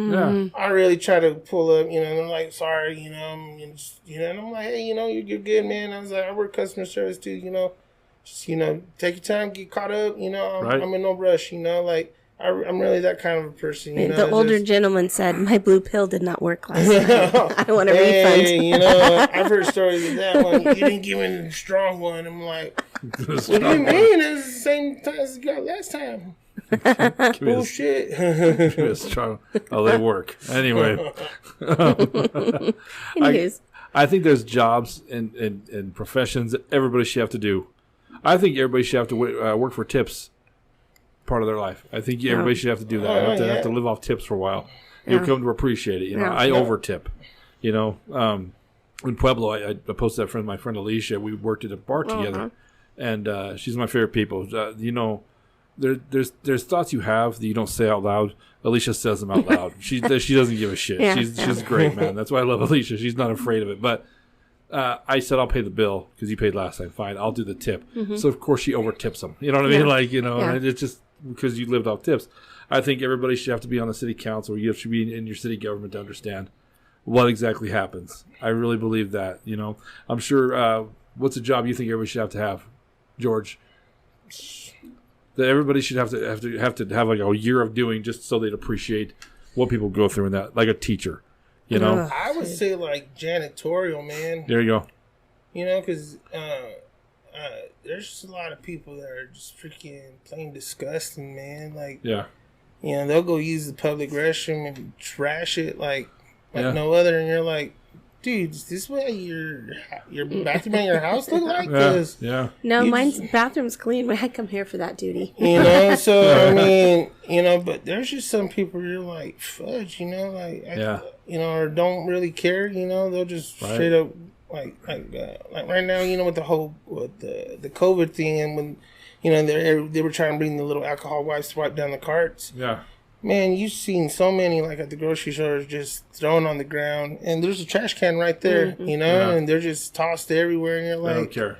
I really try to pull up, you know. And they're like, sorry, you know, and I'm like, hey, you know, you're good, man. I was like, I work customer service too, you know. Just you know, take your time, get caught up, you know. I'm in no rush, you know. Like I'm really that kind of a person. You know, the older gentleman said, "My blue pill did not work last night. I want a refund." You know, I've heard stories of that one. You didn't give me the strong one. I'm like, what do you mean? It was the same time as you got last time. Bullshit. Oh, they work anyway. I think there's jobs and professions that everybody should have to do. I think everybody should have to work for tips. Part of their life. I think everybody should have to do that. Have to live off tips for a while. You'll come to appreciate it. You know, I over tip. You know, in Pueblo, I posted that friend, my friend Alicia. We worked at a bar together, and she's my favorite people. You know, there's thoughts you have that you don't say out loud. Alicia says them out loud. She doesn't give a shit. She's great, man. That's why I love Alicia. She's not afraid of it. But I said I'll pay the bill because you paid last time. Fine, I'll do the tip. So of course she over tips them. You know what I mean? Like you know, and it's just. Because you lived off tips. I think everybody should have to be on the city council. You should be in your city government to understand what exactly happens. I really believe that. You know, I'm sure. What's a job you think everybody should have, George? That everybody should have to have like a year of doing just so they'd appreciate what people go through in that, like a teacher. You know, I would say like janitorial, man. There you go. You know, because. There's just a lot of people that are just freaking plain disgusting, man. Like, you know, they'll go use the public restroom and trash it like no other, and you're like, dude, is this what your bathroom in your house look like? No, mine's bathroom's clean when I come here for that duty. You know, so I mean, you know, but there's just some people you're like, fudge, you know, like, you know, or don't really care, you know, they'll just straight up. Like right now, you know, with the whole the COVID thing, and when you know they were trying to bring the little alcohol wipes to wipe down the carts. Yeah, man, you've seen so many like at the grocery stores just thrown on the ground, and there's a trash can right there, you know, and they're just tossed everywhere, and you're like, I don't care.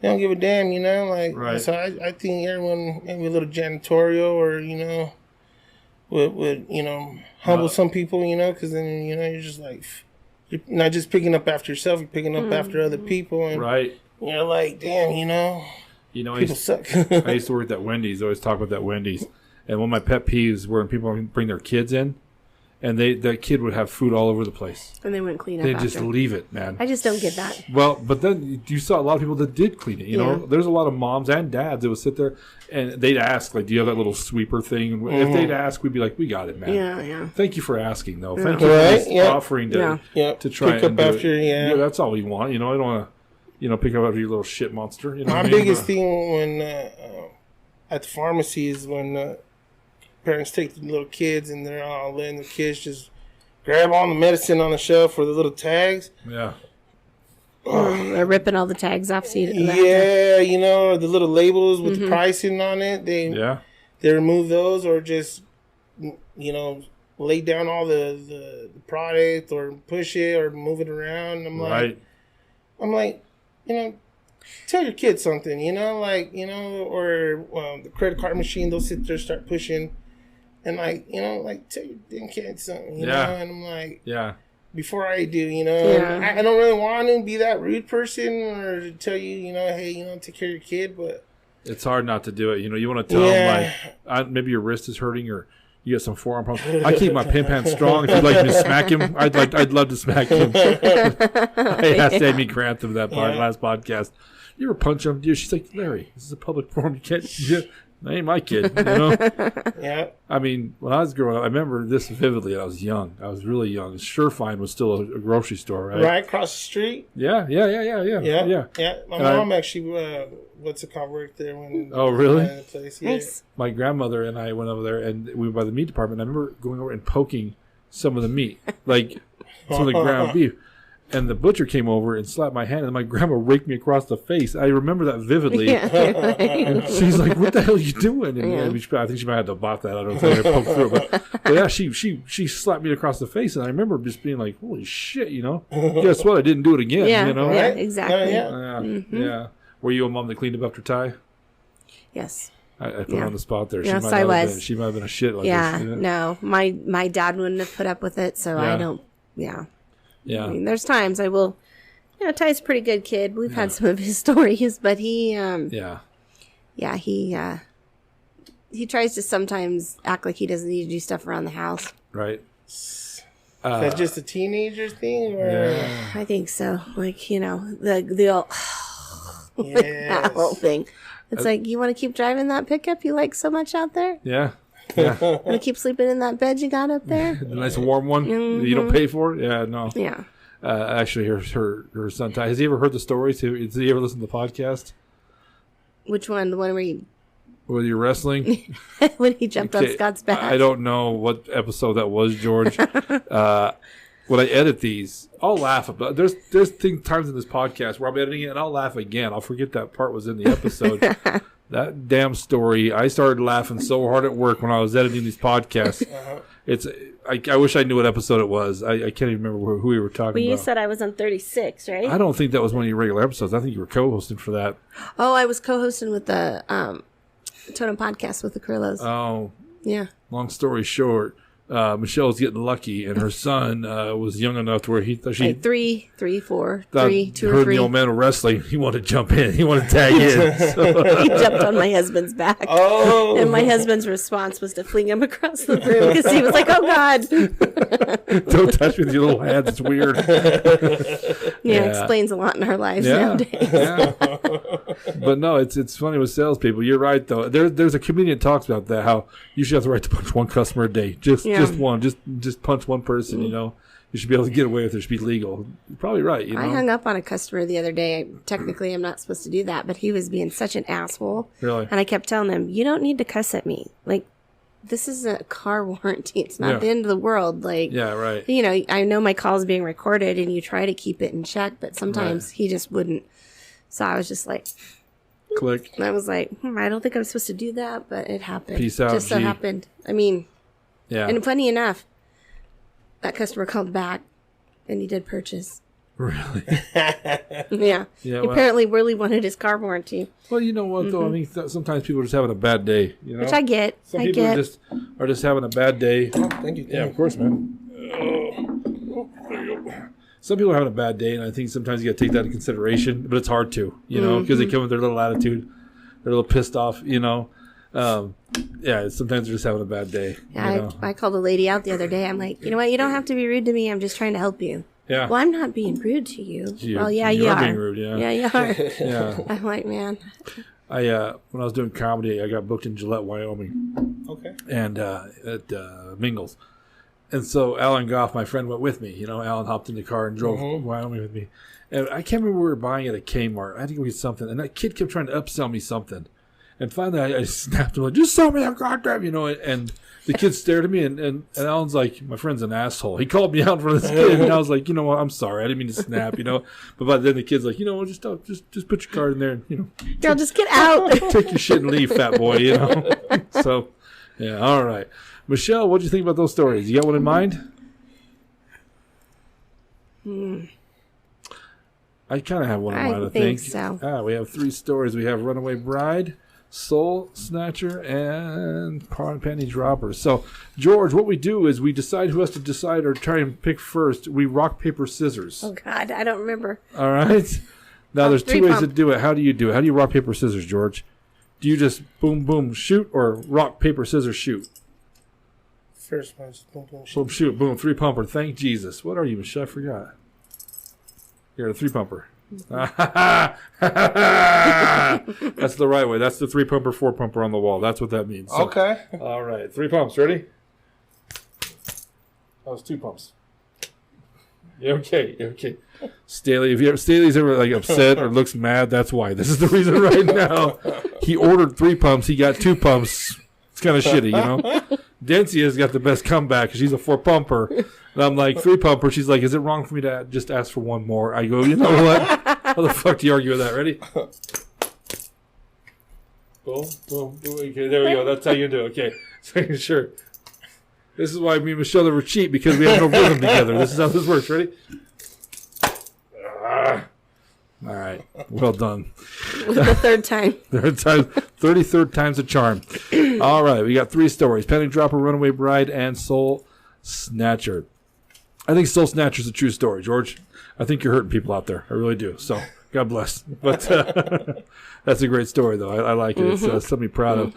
They don't give a damn, you know, like. So I think everyone maybe a little janitorial, or you know, would you know humble some people, you know, because then you know you're just like. You're not just picking up after yourself, you're picking up after other people. And you're like, damn, you know people suck. I used to work at Wendy's. I always talk about that Wendy's. And one of my pet peeves were when people bring their kids in, and that kid would have food all over the place. And they wouldn't clean up They'd just leave it, man. I just don't get that. Well, but then you saw a lot of people that did clean it. You know, there's a lot of moms and dads that would sit there, and they'd ask, like, do you have that little sweeper thing? And if they'd ask, we'd be like, we got it, man. Yeah. Thank you for asking, though. Thank you for offering to try pick up after, Yeah, that's all we want. You know, I don't want to, you know, pick up after your little shit monster. You know My biggest thing when at the pharmacy is when parents take the little kids and they're all letting the kids just grab all the medicine on the shelf or the little tags. Yeah. They're ripping all the tags off. So you know, or the little labels with the pricing on it. They remove those, or just, you know, lay down all the product or push it or move it around. I'm like, you know, tell your kids something, you know, like, you know, or the credit card machine, they'll sit there, start pushing. And, like, you know, like, tell your damn kids something, you know? And I'm like, before I do, you know? I don't really want to be that rude person or to tell you, you know, hey, you know, take care of your kid. But It's hard not to do it. You want to tell them, like, maybe your wrist is hurting or you got some forearm problems. I keep my pin pan strong. If you'd like me to smack him, I'd love to smack him. I asked Amy Grantham that last podcast. You ever punch him? She's like, Larry, this is a public forum. You can't. That ain't my kid. Yeah. I mean, when I was growing up, I remember this vividly. I was young. I was really young. Surefine was still a grocery store, right? Right across the street. Yeah. My mom actually, what's it called, worked there when. Oh, really? The place. Yeah. Nice. My grandmother and I went over there, and we were by the meat department. I remember going over and poking some of the meat, like some of the ground beef. And the butcher came over and slapped my hand, and my grandma raked me across the face. I remember that vividly. Yeah. And she's like, "What the hell are you doing?" And I think she might have to bought that. I don't know if I poked through it, but yeah, she slapped me across the face, and I remember just being like, "Holy shit!" Guess what? I didn't do it again. Yeah, Right? exactly. Yeah. Were you a mom that cleaned up after Ty? Yes. I put her on the spot there. Yes, I was. She might have been a shit like yeah, this. no, my dad wouldn't have put up with it, so I don't. Yeah. Yeah. I mean, there's times I will. Ty's a pretty good kid. We've had some of his stories, but he. He tries to sometimes act like he doesn't need to do stuff around the house. Right. Is that just a teenager thing? Or? Yeah. I think so. Like, the old, that whole thing. It's like, you want to keep driving that pickup you like so much out there? Yeah. Yeah. Want to keep sleeping in that bed you got up there? The nice warm one you don't pay for? Yeah, no. Yeah. Actually, her son Ty. Has he ever heard the stories? Has he ever listened to the podcast? Which one? The one where you're wrestling? when he jumped on Scott's back? I don't know what episode that was, George. When I edit these, I'll laugh about. There's times in this podcast where I'm editing it and I'll laugh again. I'll forget that part was in the episode. That damn story. I started laughing so hard at work when I was editing these podcasts. I wish I knew what episode it was. I can't even remember who we were talking about. You said I was on 36, right? I don't think that was one of your regular episodes. I think you were co-hosting for that. Oh, I was co-hosting with the Totem Podcast with the Krillos. Oh. Yeah. Long story short, Michelle's getting lucky, and her son was young enough to where he thought she... Like 3, 4, 3, 2 or 3. Heard the old man of wrestling. He wanted to jump in. He wanted to tag in. So. He jumped on my husband's back. Oh. And my husband's response was to fling him across the room because he was like, oh, God. Don't touch me with your little hands. It's weird. Yeah, it explains a lot in our lives nowadays. Yeah. But no, it's funny with salespeople. You're right, though. There's a comedian that talks about that, how you should have the right to punch one customer a day. Just one. Just punch one person, You should be able to get away with it. It should be legal. You're probably right, I hung up on a customer the other day. Technically, I'm not supposed to do that, but he was being such an asshole. Really? And I kept telling him, you don't need to cuss at me. Like, this is a car warranty. It's not the end of the world. Like, yeah, right. I know my call's being recorded and you try to keep it in check, but sometimes he just wouldn't. So I was just like, click. And I was like, I don't think I'm supposed to do that, but it happened. Peace out, just so happened. I mean, yeah. And funny enough, that customer called back and he did purchase. Really? Yeah. He apparently really wanted his car warranty. Well, you know what, though? I mean, sometimes people are just having a bad day. Which I get. Some people are just having a bad day. Oh, thank you. Yeah, of course, man. There you go. Some people are having a bad day, and I think sometimes you got to take that into consideration. But it's hard to, because they come with their little attitude. They're a little pissed off, sometimes they're just having a bad day. Yeah, I called a lady out the other day. I'm like, you know what? You don't have to be rude to me. I'm just trying to help you. Yeah. Well, I'm not being rude to you. Well, yeah, you are. Being rude, yeah. Yeah, you are. Yeah. I'm like, man. When I was doing comedy, I got booked in Gillette, Wyoming. Okay. And at Mingles. And so Alan Goff, my friend, went with me. Alan hopped in the car and drove to Wyoming with me. And I can't remember we were buying at a Kmart. I had to go get something. And that kid kept trying to upsell me something. And finally, I snapped him, like, just sell me a goddamn, and the kid stared at me, and Alan's like, my friend's an asshole. He called me out in front of this kid, and I was like, you know what, I'm sorry. I didn't mean to snap, But by then the kid's like, just put your card in there, and, Girl, just get out. Take your shit and leave, fat boy, So, yeah, all right. Michelle, what do you think about those stories? You got one in mind? I kind of have one in mind, I think. So. We have 3 stories. We have Runaway Bride, Soul Snatcher, and Panty Dropper. So, George, what we do is we decide who has to decide or try and pick first. We rock, paper, scissors. Oh, God, I don't remember. All right? Now, there's 2 ways to do it. How do you do it? How do you rock, paper, scissors, George? Do you just boom, boom, shoot, or rock, paper, scissors, shoot? First one, just boom, boom, shoot. Boom, shoot, boom, 3-pumper. Thank Jesus. What are you, Michelle? I forgot. You're a 3-pumper. That's the right way. That's the 3-pumper, 4-pumper on the wall. That's what that means. So, Okay. all right. 3 pumps. Ready? That was 2 pumps. Okay. Staley's ever like upset or looks mad, that's why. This is the reason right now. He ordered 3 pumps. He got 2 pumps. It's kind of shitty, you know. Dencia's got the best comeback. She's a 4-pumper. And I'm like, 3-pumper. She's like, is it wrong for me to just ask for 1 more? I go, you know what? How the fuck do you argue with that? Ready? Boom, boom, boom. Okay, there we go. That's how you do it. Okay. So, sure. This is why me and Michelle were cheap, because we have no rhythm together. This is how this works. Ready? All right. Well done. The third time. 33rd time's a charm. All right. We got 3 stories. Penny Dropper, Runaway Bride, and Soul Snatcher. I think Soul Snatcher is a true story, George. I think you're hurting people out there. I really do. So, God bless. But that's a great story, though. I like it. It's something to be proud of.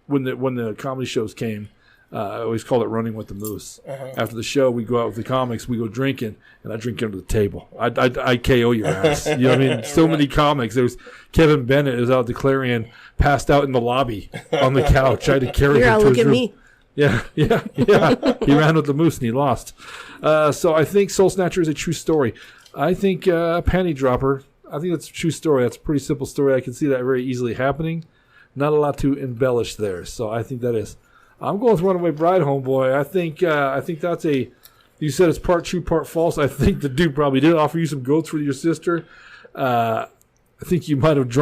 When the comedy shows came, I always call it running with the moose. After the show, we go out with the comics, we go drinking, and I drink under the table. I KO your ass. You know what I mean? So many comics. There was Kevin Bennett is out at the Clarion, passed out in the lobby on the couch. I had to carry him to his room. Me. Yeah. He ran with the moose and he lost. So I think Soul Snatcher is a true story. I think Panty Dropper, I think that's a true story. That's a pretty simple story. I can see that very easily happening. Not a lot to embellish there. So I think that is. I'm going with Runaway Bride, homeboy. I think that's a. You said it's part true, part false. I think the dude probably did offer you some goats for your sister. I think you might have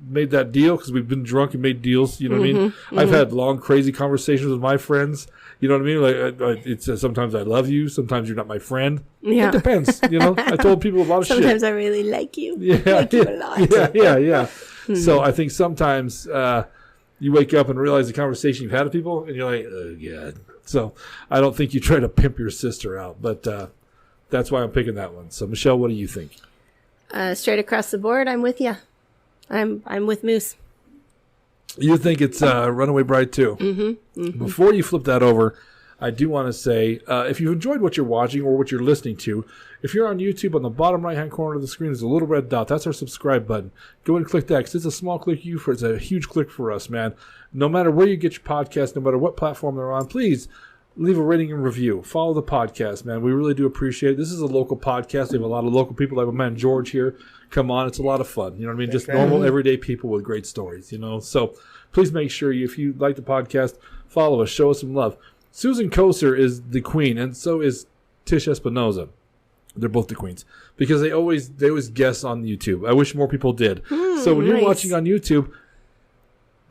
made that deal, because we've been drunk and made deals. You know what I mean? I've had long, crazy conversations with my friends. You know what I mean? Like it's sometimes I love you, sometimes you're not my friend. Yeah. It depends. You know, I told people a lot of shit. Sometimes I really like you. Like you a lot. Yeah. So I think sometimes. You wake up and realize the conversation you've had with people, and you're like, oh, God. So I don't think you try to pimp your sister out, but that's why I'm picking that one. So, Michelle, what do you think? Straight across the board, I'm with you. I'm with Moose. You think it's Runaway Bride, too? Before you flip that over, I do want to say, if you've enjoyed what you're watching or what you're listening to, if you're on YouTube, on the bottom right-hand corner of the screen, there's a little red dot. That's our subscribe button. Go ahead and click that, because it's a small click it's a huge click for us, man. No matter where you get your podcast, no matter what platform they're on, please leave a rating and review. Follow the podcast, man. We really do appreciate it. This is a local podcast. We have a lot of local people. Like my man George here. Come on. It's a lot of fun. You know what I mean? Just normal, everyday people with great stories, you know. So please make sure, if you like the podcast, follow us. Show us some love. Susan Koser is the queen, and so is Tish Espinoza. They're both the queens, because they always guest on YouTube. I wish more people did. So when you're watching on YouTube,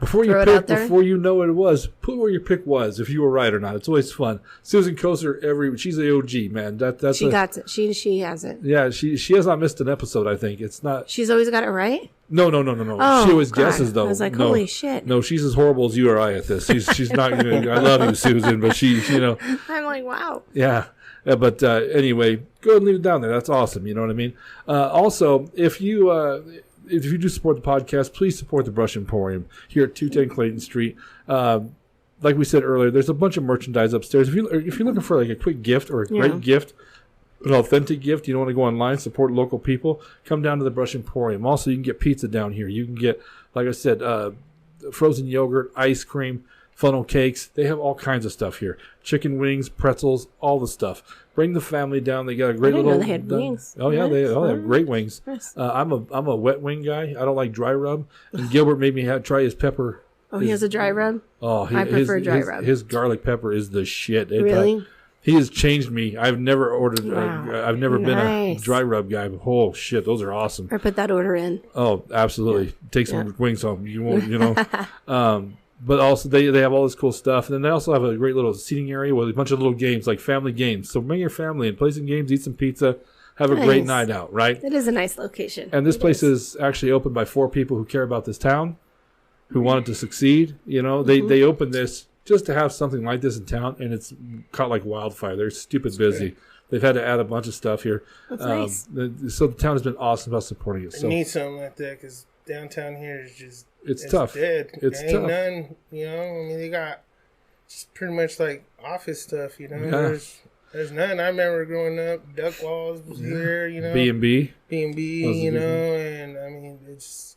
before you pick, before you know what it was, put where your pick was, if you were right or not. It's always fun. Susan Koser, she's the OG, man. She got it. She has it. Yeah, she has not missed an episode. I think it's not. She's always got it right. No. Oh, she always guesses though. I was like, holy shit. No, she's as horrible as you or I at this. She's not. I love you, Susan, but I'm like, wow. Yeah. But anyway, go ahead and leave it down there. That's awesome. You know what I mean? Also, if you do support the podcast, please support the Brush Emporium here at 210 Clayton Street. Like we said earlier, there's a bunch of merchandise upstairs. If you're looking for like a quick gift or a great gift, an authentic gift, you don't want to go online, support local people, come down to the Brush Emporium. Also, you can get pizza down here. You can get, like I said, frozen yogurt, ice cream, funnel cakes. They have all kinds of stuff here. Chicken wings, pretzels, all the stuff. Bring the family down. They got a great little. They had wings. Oh yeah, they have great wings. Nice. I'm a wet wing guy. I don't like dry rub. And Gilbert made me try his pepper. Oh, he has a dry rub. Oh, I prefer dry rub. His garlic pepper is the shit. Really? He has changed me. I've never ordered. I've never been a dry rub guy. But oh shit, those are awesome. Or put that order in. Oh, absolutely. Take some wings home. You won't. But also they have all this cool stuff, and then they also have a great little seating area with a bunch of little games, like family games. So bring your family and play some games, eat some pizza, have a great night out, right? It is a nice location. And this place is actually opened by 4 people who care about this town, who want it to succeed. You know, they opened this just to have something like this in town, and it's caught like wildfire. They're stupid busy. Great. They've had to add a bunch of stuff here. That's nice. So the town has been awesome about supporting it. I need something like that, because downtown here is just it's tough. Dead. It's ain't tough. None, you know. I mean, they got just pretty much like office stuff, you know. Yeah. There's none. I remember growing up, Duck Walls was here, you know. B&B, you know, and I mean, it's,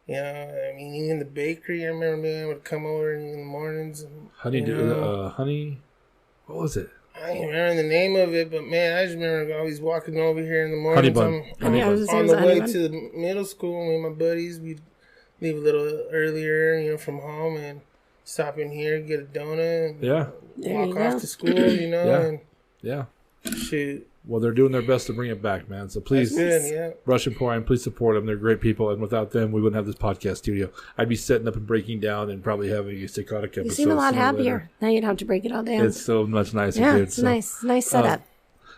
you know, I mean, even the bakery, I remember being able to come over in the mornings. And, honey, what was it? I don't remember the name of it, but man, I just remember always walking over here in the mornings. On the way to the middle school with my buddies, we'd leave a little earlier, you know, from home and stop in here, get a donut, and walk off to school, you know, and shoot. Well, they're doing their best to bring it back, man. So please, Rush Emporium, please support them. They're great people, and without them, we wouldn't have this podcast studio. I'd be setting up and breaking down and probably having a psychotic episode. You seem a lot happier. Now you don't have to break it all down. It's so much nicer, dude. It's nice setup.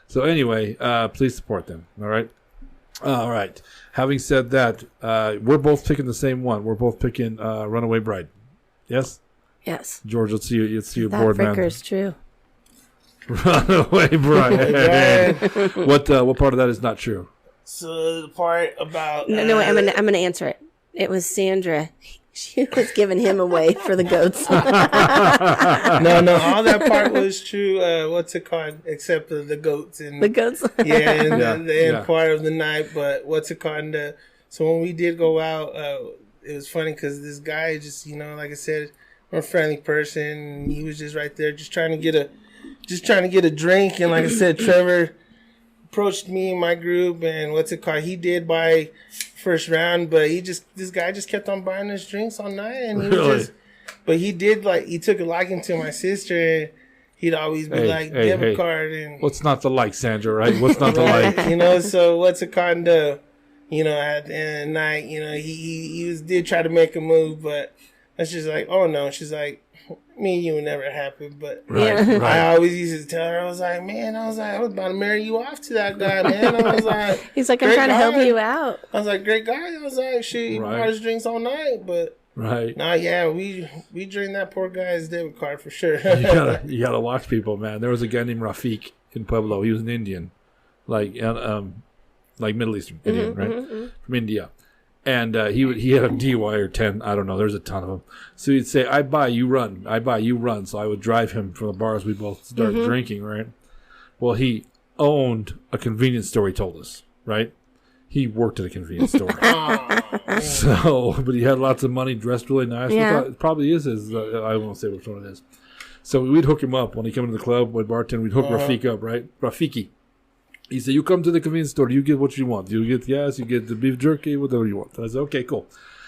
So anyway, please support them, all right? All right. Having said that, we're both picking the same one. We're both picking Runaway Bride. Yes? Yes. George, let's see you board, man. That fricker's true. Runaway Bride. What part of that is not true? So the part about no, I'm gonna answer it. It was Sandra. She was giving him away for the goats. No, all that part was true. What's it called? Except for the goats and the goats. And the end part of the night. But what's it called? So when we did go out, it was funny because this guy just, you know, like I said, I'm a friendly person. And he was just right there, just trying to get a drink. And like I said, Trevor approached me and my group, and what's it called? He did buy first round, but this guy just kept on buying us drinks all night, and he took a liking to my sister, and he'd always be debit card and what's not to like, Sandra, right? What's not to like? You know, so what's it called? You know, at the end of the night, you know, he did try to make a move, but that's just like, oh no. She's like, me and you would never happen, but I always used to tell her, I was about to marry you off to that guy, man. I was like, he's like, I'm trying to help you out. I was like, great guy. I was like, shit, he bought his drinks all night, but we drained that poor guy's debit card for sure. you gotta watch people, man. There was a guy named Rafiq in Pueblo. He was an Indian, like Middle Eastern Indian, right, from India. And he had a DUI or 10, I don't know. There's a ton of them. So he'd say, I buy, you run. I buy, you run. So I would drive him from the bars. We both start drinking, right? Well, he owned a convenience store, he told us, right? He worked at a convenience store. But he had lots of money, dressed really nice. Yeah. It probably is his, I won't say which one it is. So we'd hook him up when he came into the club with bartender. We'd hook Rafiq up, right? Rafiki. He said, you come to the convenience store, you get what you want. You get gas, you get the beef jerky, whatever you want. I said, okay, cool.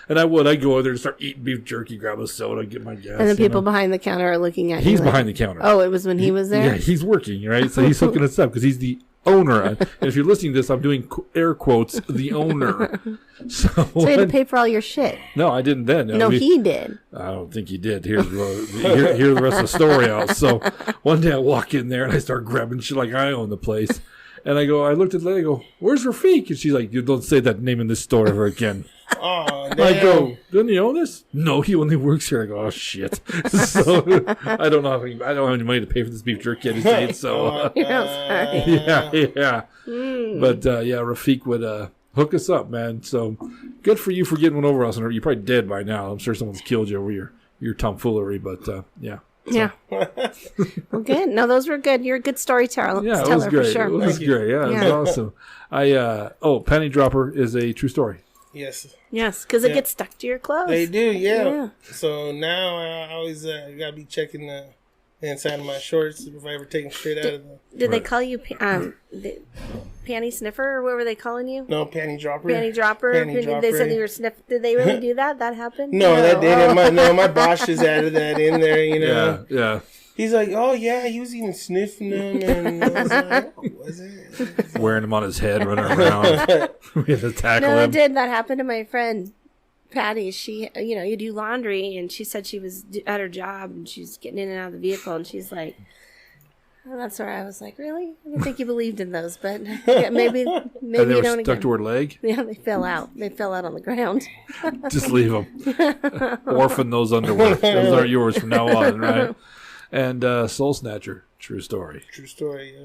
And I'd go over there and start eating beef jerky, grab a soda, get my gas. And the people behind the counter are looking at you. He's behind the counter. Oh, it was when he was there? Yeah, he's working, right? So he's hooking us up because he's the owner. And if you're listening to this, I'm doing air quotes, the owner. So you had to pay for all your shit. No, I didn't then. No, he did. I don't think he did. Hear the rest of the story out. So one day I walk in there and I start grabbing shit like I own the place. And I looked at the lady, I go, where's Rafiq? And she's like, you don't say that name in this store ever again. Oh, damn. I go, doesn't he own this? No, he only works here. I go, oh, shit. So I don't have any money to pay for this beef jerky. I just ate, so. Yeah. But, Rafiq would hook us up, man. So good for you for getting one over us. And you're probably dead by now. I'm sure someone's killed you over your tomfoolery, but, yeah. Yeah. Well, good. No, those were good. You're a good storyteller. Yeah, it was great. For sure. It was great. Yeah, it was awesome. Panty Dropper is a true story. Yes. Yes, because it gets stuck to your clothes. They do, yeah. So now I always gotta be checking the inside of my shorts if I ever take them straight out of them. Did they call you the panty sniffer, or what were they calling you? No, panty dropper. Panty dropper. They said you were sniff. Did they really do that? That happened? No, that didn't. My boss just added that in there. You know. Yeah. He's like, oh yeah, he was even sniffing them, and I was like, what was it? Wearing them on his head, running around. We had to tackle him. No, that happened to my friend Patty. She, you do laundry, and she said she was at her job, and she's getting in and out of the vehicle, and she's like, oh, that's where I was like, really? I didn't think you believed in those, but yeah, maybe and they you were don't stuck again. to her leg? Yeah, they fell out. They fell out on the ground. Just leave them. Orphan those underwear. Those aren't yours from now on, right? And Soul Snatcher, true story. True story.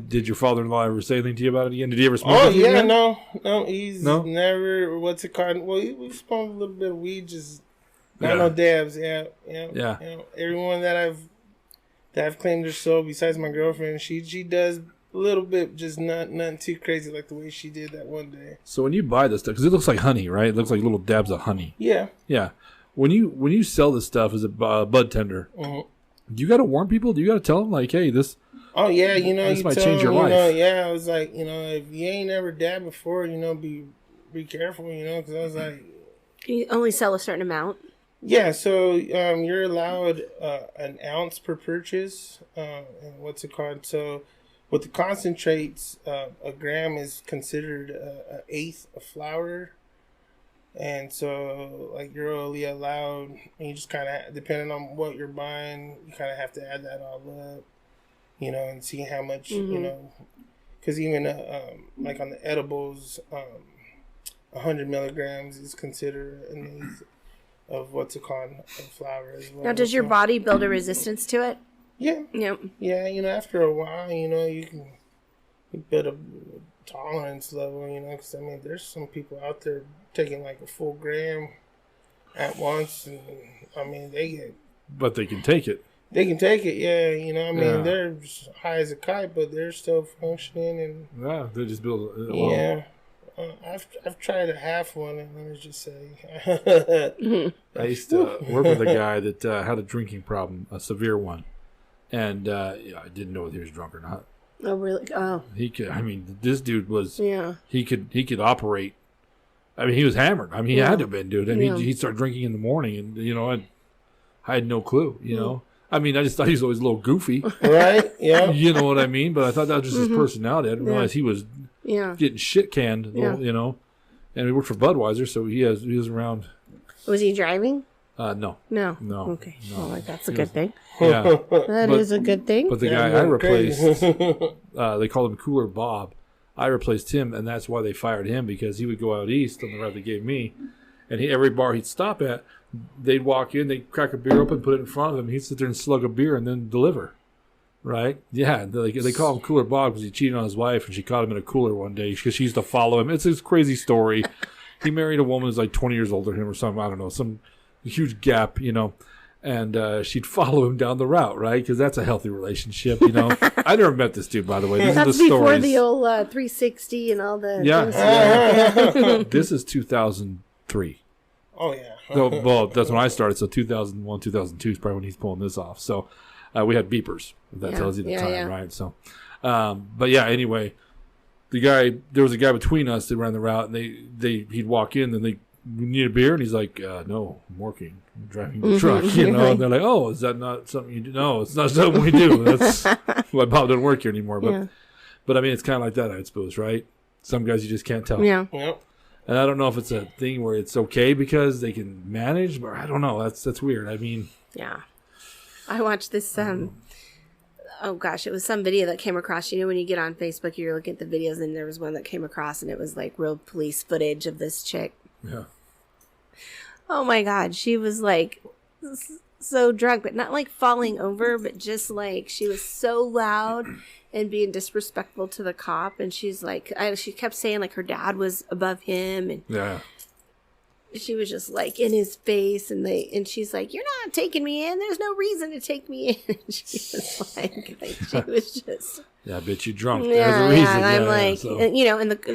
Did your father-in-law ever say anything to you about it again? Did he ever smoke? Oh with you yeah, again? no, he's never. What's it called? Well, we smoked a little bit of weed, just not no dabs. Yeah. You know, everyone that I've claimed her soul, besides my girlfriend, she does a little bit, just nothing too crazy like the way she did that one day. So when you buy this stuff, because it looks like honey, right? It looks like little dabs of honey. Yeah. Yeah. When you sell this stuff as a bud tender, do you got to warn people? Do you got to tell them like, hey, this? Oh yeah, this you might tell change your them, life. I was like, if you ain't never dabbed before, be careful, because I was like, Can you only sell a certain amount? Yeah, so you're allowed an ounce per purchase, and what's it called? So with the concentrates, a gram is considered an eighth of flour. And so, like, you're only allowed, and you just kind of, depending on what you're buying, you kind of have to add that all up, and see how much, because even, like, on the edibles, 100 milligrams is considered an eighth of what's it called, of flour as well. Now, does your body build a resistance to it? Yeah. Yep. Yeah, after a while, you can build a tolerance level, because, there's some people out there taking like a full gram at once, and they get. But they can take it. They can take it, yeah. They're high as a kite, but they're still functioning, and yeah, they just build. Yeah, I've tried a half one, and let me just say, I used to work with a guy that had a drinking problem, a severe one, and I didn't know whether he was drunk or not. Oh really? Oh, he could. This dude was. Yeah. He could operate. He was hammered. He had to have been, dude. And he'd start drinking in the morning, and I had no clue. I just thought he was always a little goofy, right? Yeah. You know what I mean? But I thought that was just his personality. I didn't realize he was getting shit canned. And he worked for Budweiser, so he was around. Was he driving? No. Okay. No. Well, that's a good thing. Yeah, that is a good thing. But the guy I replaced, they called him Cooler Bob. I replaced him, and that's why they fired him, because he would go out east on the route they gave me, and every bar he'd stop at, they'd walk in, they'd crack a beer open, put it in front of him, he'd sit there and slug a beer and then deliver, right? Yeah, they call him Cooler Bob because he cheated on his wife, and she caught him in a cooler one day because she used to follow him. It's this crazy story. He married a woman who's like 20 years older than him or something, I don't know, some huge gap, and she'd follow him down the route, right? Because that's a healthy relationship, I never met this dude, by the way. That's before the old 360 and all the things. This is 2003. Oh, yeah. Well, that's when I started, so 2001, 2002 is probably when he's pulling this off. So we had beepers, if that tells you the time, right? So, but yeah, anyway, there was a guy between us that ran the route, and he'd walk in, and they need a beer, and he's like, no, I'm working. I'm driving the truck, and they're like, oh, is that not something you do? No, it's not something we do. That's why Bob doesn't work here anymore. But it's kind of like that, I suppose, right? Some guys you just can't tell. Yeah. Yep. And I don't know if it's a thing where it's okay because they can manage, but I don't know. That's weird. Yeah. I watched this, oh gosh, it was some video that came across, when you get on Facebook, you're looking at the videos, and there was one that came across, and it was like real police footage of this chick. Yeah. Oh my God, she was like so drunk, but not like falling over, but just like she was so loud and being disrespectful to the cop. And she's like, she kept saying like her dad was above him, and she was just like in his face, and she's like, "You're not taking me in. There's no reason to take me in." And she was like she was just. Yeah, I bet you drunk. Yeah, There's a reason. And I'm like, so. And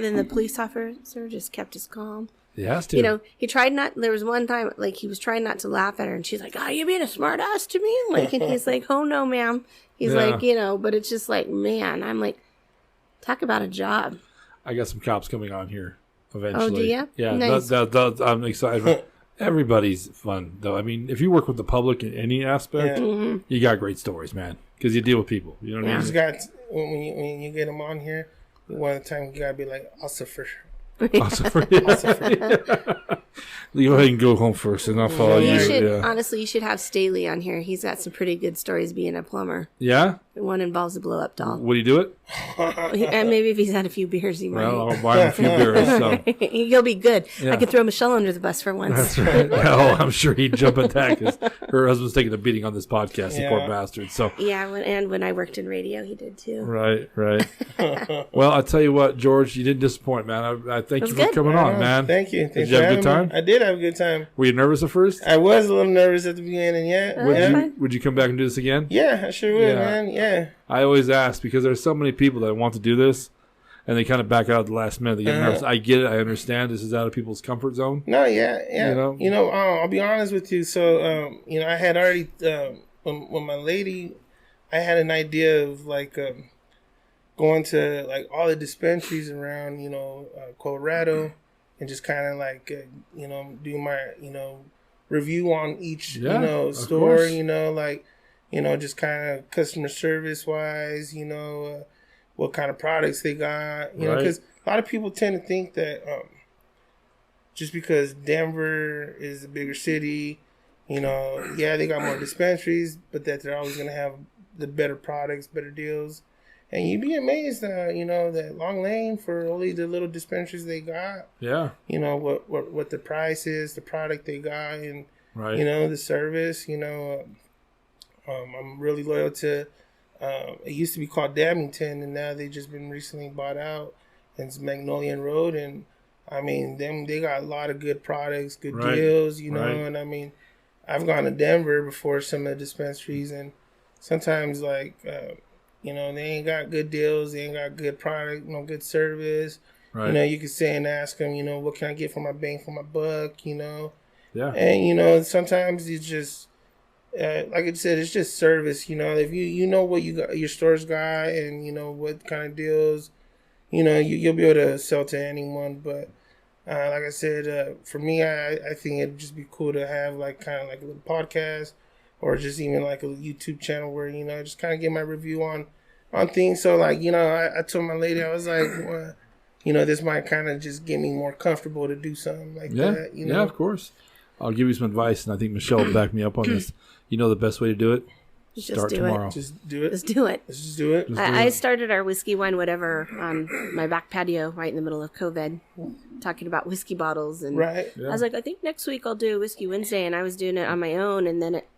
then the police officer just kept his calm. He has to. He tried not. There was one time, like, he was trying not to laugh at her, and she's like, "Oh, you being a smart ass to me?" Like, and he's like, "Oh no, ma'am." He's like, but it's just like, man, I'm like, talk about a job. I got some cops coming on here eventually. Oh, do you? Yeah, nice. I'm excited. Everybody's fun, though. If you work with the public in any aspect, you got great stories, man, because you deal with people. You know what I mean? You got when you get them on here, one of the time you gotta be like, "I'll suffer." You go ahead and go home first, and I'll follow you. Honestly, you should have Staley on here. He's got some pretty good stories being a plumber. Yeah? One involves a blow-up doll. Would he do it? And maybe if he's had a few beers, he might. Well, I'll buy him a few beers. So. He'll be good. Yeah. I could throw Michelle under the bus for once. That's right. Well, I'm sure he'd jump at that because her husband's taking a beating on this podcast, the Yeah. poor bastard. So Yeah, when I worked in radio, he did too. right. Well, I'll tell you what, George, you didn't disappoint, man. I thank you for good. coming on, man. Thank you. Did Thanks you for have a good having time? me. I did have a good time. Were you nervous at first? I was a little nervous at the beginning, yeah. Would you come back and do this again? Yeah, I sure would, Yeah. man. Yeah. I always ask because there's so many people that want to do this, and they kind of back out at the last minute. They get nervous. I get it. I understand. This is out of people's comfort zone. No, yeah. You know? I'll be honest with you. So, I had already, when my lady, I had an idea of like going to like all the dispensaries around, Colorado, and just kind of like, do my, review on each, store, course. Just kind of customer service wise, what kind of products they got, because a lot of people tend to think that just because Denver is a bigger city, they got more dispensaries, but that they're always going to have the better products, better deals. And you'd be amazed, that Long Lane, for only the little dispensaries they got, what the price is, the product they got, and, the service, I'm really loyal to, it used to be called Damington, and now they just been recently bought out. And it's Magnolia Road, and I mean, they got a lot of good products, good deals, and I mean, I've gone to Denver before, some of the dispensaries, and sometimes like, they ain't got good deals, they ain't got good product, good service. Right. You could say and ask them, what can I get for my bang for my buck, Yeah. And, sometimes it's just, like I said, it's just service, if you know what you got, your store's got, and what kind of deals, you'll be able to sell to anyone. But like I said, for me, I think it'd just be cool to have like kind of like a little podcast, or just even like a YouTube channel where just kind of get my review on things. So like I told my lady, I was like, well, this might kind of just get me more comfortable to do something like that. Yeah, of course. I'll give you some advice, and I think Michelle will back me up on this. The best way to do it? Start tomorrow. Just do it. Let's do it. Let's just do it. I started our whiskey, wine, whatever on my back patio right in the middle of COVID, talking about whiskey bottles. And Right. I was like, I think next week I'll do Whiskey Wednesday, and I was doing it on my own, and then it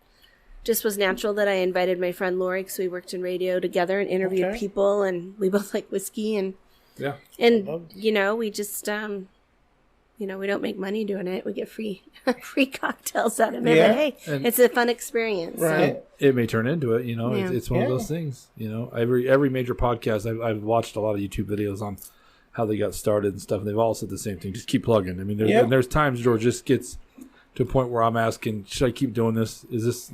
just was natural that I invited my friend Lori, because we worked in radio together and interviewed people, and we both like whiskey, and we just we don't make money doing it. We get free cocktails out of it. Yeah. But hey, it's a fun experience. Right. So. It may turn into it. It's one of those things. Every major podcast, I've watched a lot of YouTube videos on how they got started and stuff, and they've all said the same thing. Just keep plugging. I mean, there's times George just gets to a point where I'm asking, should I keep doing this? Is this,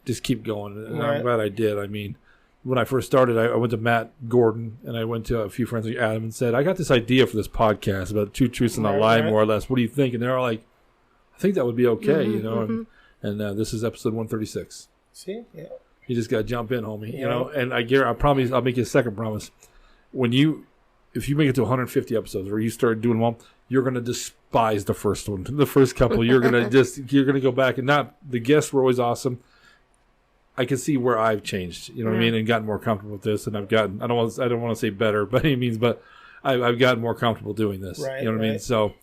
just keep going. And I'm glad I did. I mean, when I first started, I went to Matt Gordon, and I went to a few friends like Adam and said, I got this idea for this podcast about two truths and a lie, more or less. What do you think? And they're all like, I think that would be okay, And this is episode 136. See? Yeah. You just got to jump in, homie. And I promise, I'll make you a second promise. If you make it to 150 episodes, or you start doing one, you're going to despise the first one. The first couple, you're going to go back, and not, the guests were always awesome. I can see where I've changed, what I mean, and gotten more comfortable with this, and I've gotten, I don't want to say better by any means, but I've gotten more comfortable doing this. What I mean? So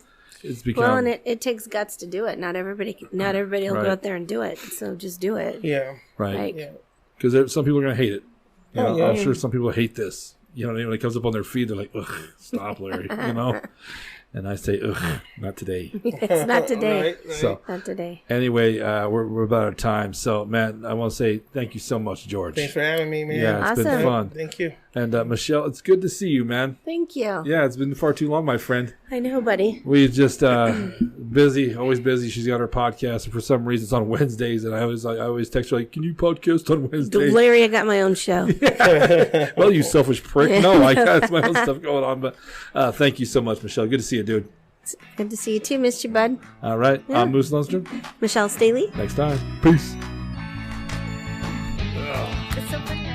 it's become, well, and it takes guts to do it. Not everybody will go out there and do it. So just do it. Yeah. Right. Because some people are going to hate it. I'm sure some people hate this. When it comes up on their feed, they're like, ugh, stop, Larry. And I say, ugh, not today. It's not today. Right. So not today. Anyway, we're about out of time. So, Matt, I want to say thank you so much, George. Thanks for having me, man. Yeah, it's been fun. Thank you. And Michelle, it's good to see you, man. Thank you. Yeah, it's been far too long, my friend. I know, buddy. We just busy, always busy. She's got her podcast, and for some reason it's on Wednesdays. And I always text her like, "Can you podcast on Wednesdays?" Larry, I got my own show. Well, you selfish prick. No, I got my own stuff going on. But thank you so much, Michelle. Good to see you, dude. Good to see you too. Missed you, bud. All right. Yeah. I'm Moose Lundstrom. Michelle Staley. Next time. Peace. It's so funny.